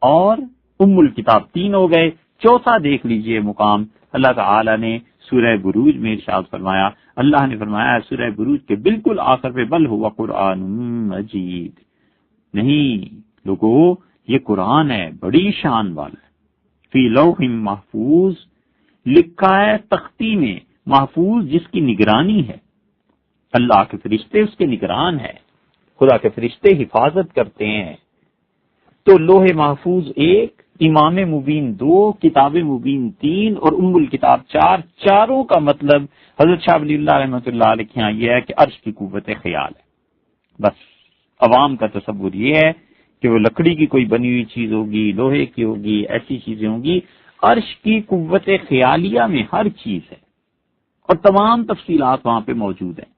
اور ام الکتاب، تین ہو گئے. چوتھا دیکھ لیجئے مقام اللہ تعالی نے سورہ بروج میں ارشاد فرمایا. اللہ نے فرمایا سورہ بروج کے بالکل آخر پہ بل ہوا قرآن مجید، نہیں لوگو یہ قرآن ہے بڑی شان والا، فی لوح محفوظ، لکھا ہے تختی میں، محفوظ جس کی نگرانی ہے. اللہ کے فرشتے اس کے نگران ہے، خدا کے فرشتے حفاظت کرتے ہیں. تو لوح محفوظ ایک، امام مبین دو، کتاب مبین تین، اور ام الکتاب چار. چاروں کا مطلب حضرت شاہ ولی اللہ رحمۃ اللہ علیہ کے یہاں یہ ہے کہ عرش کی قوت خیال ہے. بس عوام کا تصور یہ ہے کہ وہ لکڑی کی کوئی بنی ہوئی چیز ہوگی، لوہے کی ہوگی، ایسی چیزیں ہوں گی. عرش کی قوت خیالیہ میں ہر چیز ہے اور تمام تفصیلات وہاں پہ موجود ہیں.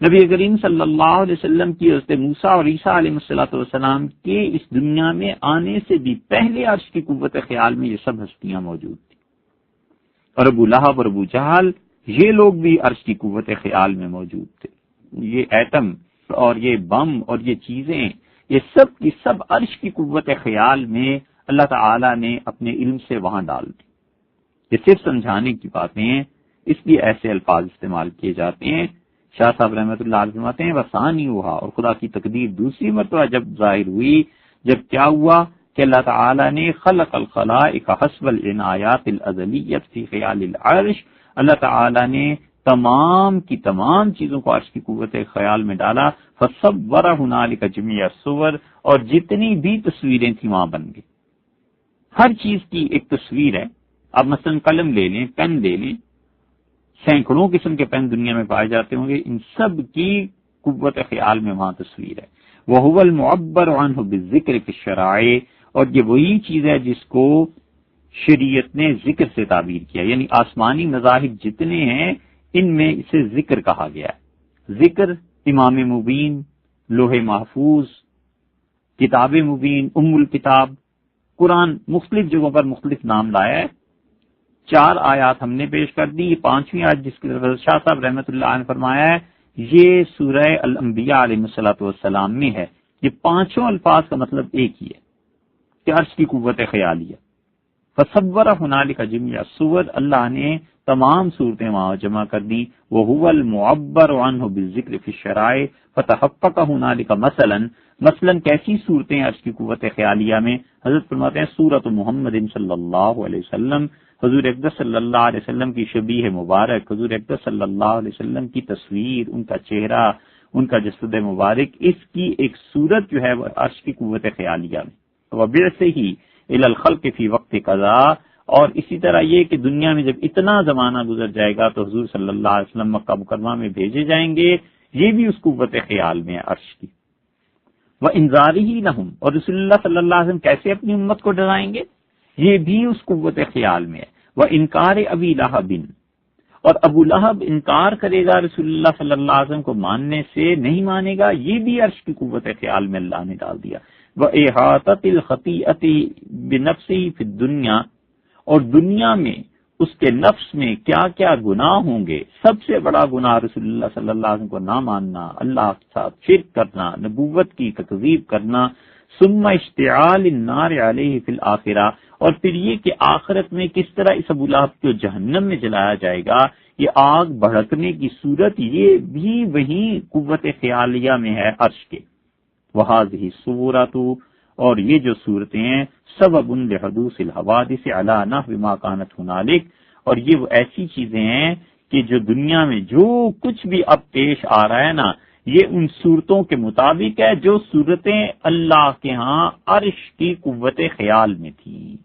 نبی کریم صلی اللہ علیہ وسلم کی حضرت موسیٰ اور عیسیٰ علیہ السلام کے اس دنیا میں آنے سے بھی پہلے عرش کی قوت خیال میں یہ سب ہستیاں موجود تھیں. اور ابو لہب اور ابو جہل یہ لوگ بھی عرش کی قوت خیال میں موجود تھے. یہ ایٹم اور یہ بم اور یہ چیزیں، یہ سب کی سب عرش کی قوت خیال میں اللہ تعالی نے اپنے علم سے وہاں ڈال دی. یہ صرف سمجھانے کی باتیں ہیں، اس لیے ایسے الفاظ استعمال کیے جاتے ہیں. شاہ صاحب رحمۃ اللہ علیہ فرماتے ہیں وسانی ہوا، اور خدا کی تقدیر دوسری مرتبہ جب ظاہر ہوئی، جب کیا ہوا کہ اللہ تعالی نے خلق الخلائق حسب العنایات الازلیت فی خیال العرش، اللہ تعالی نے تمام کی تمام چیزوں کو عرش کی قوت خیال میں ڈالا. فصور ہنالک جمیع الصور، اور جتنی بھی تصویریں تھیں وہاں بن گئی. ہر چیز کی ایک تصویر ہے. اب مثلا قلم لے لیں، پین لے لیں، سینکڑوں قسم کے پین دنیا میں پائے جاتے ہوں گے، ان سب کی قوت خیال میں وہاں تصویر ہے. وَهُوَ الْمُعَبَّرُ عَنْهُ بِالذِّكْرِ فِي الشَّرَائِعِ، اور یہ وہی چیز ہے جس کو شریعت نے ذکر سے تعبیر کیا، یعنی آسمانی مذاہب جتنے ہیں ان میں اسے ذکر کہا گیا ہے. ذکر امام مبین، لوح محفوظ، کتاب مبین، ام الکتاب. قرآن مختلف جگہوں پر مختلف نام لایا ہے. 4 آیات ہم نے پیش کر دی. 5ویں آیت جس کی طرف شاہ صاحب رحمۃ اللہ نے فرمایا ہے یہ سورہ الانبیاء علیہ الصلوۃ والسلام میں ہے. یہ 5 الفاظ کا مطلب ایک ہی ہے کہ عرش کی قوت خیالیہ. فصور ہنالک جمیع الصور، اللہ نے تمام صورتیں وہاں جمع کر دی. وَهُوَ الْمُعَبَّرُ عَنْهُ بِالذِّكْرِ فِي الشَّرَائِعِ فَتَحَقَّقَ هُنالِكَ مثلاً کیسی صورتیں عرش کی قوت خیالیہ میں؟ حضرت فرماتے ہیں سورۃ محمد صلی اللہ علیہ وسلم، حضور اقدس صلی اللہ علیہ وسلم کی شبیہ مبارک، حضور اقدس صلی اللہ علیہ وسلم کی تصویر، ان کا چہرہ، ان کا جسد مبارک، اس کی ایک صورت جو ہے وہ عرش کی قوت خیالیہ میں. وَبِعْثِهِ إِلَى الْخَلْقِ فِي وَقْتِ قَضَاء، اور اسی طرح یہ کہ دنیا میں جب اتنا زمانہ گزر جائے گا تو حضور صلی اللہ علیہ وسلم مکہ مکرمہ میں بھیجے جائیں گے، یہ بھی اس قوت خیال میں ہے عرش کی. وَإِنذَارِهِ لَهُمْ، اور رسول اللہ صلی اللہ علیہ وسلم کیسے اپنی امت کو ڈرائیں گے، یہ بھی اس قوت خیال میں ہے. وَإِنْكَارِ أَبِي لَهَبٍ، اور ابو لہب انکار کرے گا رسول اللہ صلی اللہ علیہ وسلم کو ماننے سے، نہیں مانے گا، یہ بھی عرش کی قوت خیال میں اللہ نے ڈال دیا. وَإِحَاطَةِ الْخَطِيئَةِ بِنَفْسِهِ فِي الدُّنْيَا، اور دنیا میں اس کے نفس میں کیا کیا گناہ ہوں گے. سب سے بڑا گناہ رسول اللہ صلی اللہ علیہ وسلم کو نہ ماننا، اللہ کے ساتھ شرک کرنا، نبوت کی تکذیب کرنا. ثم اشتعال النار علیہ فی الآخرہ، اور پھر یہ کہ آخرت میں کس طرح اس ابو لہب کو جہنم میں جلایا جائے گا، یہ آگ بھڑکنے کی صورت یہ بھی وہی قوت خیالیہ میں ہے عرش کے. وہذہ صورت، اور یہ جو صورتیں ہیں سبب لحدوث الحوادث علی نحو ما کانت ہنالک، اور یہ وہ ایسی چیزیں ہیں کہ جو دنیا میں جو کچھ بھی اب پیش آ رہا ہے نا، یہ ان صورتوں کے مطابق ہے جو صورتیں اللہ کے ہاں عرش کی قوت خیال میں تھی.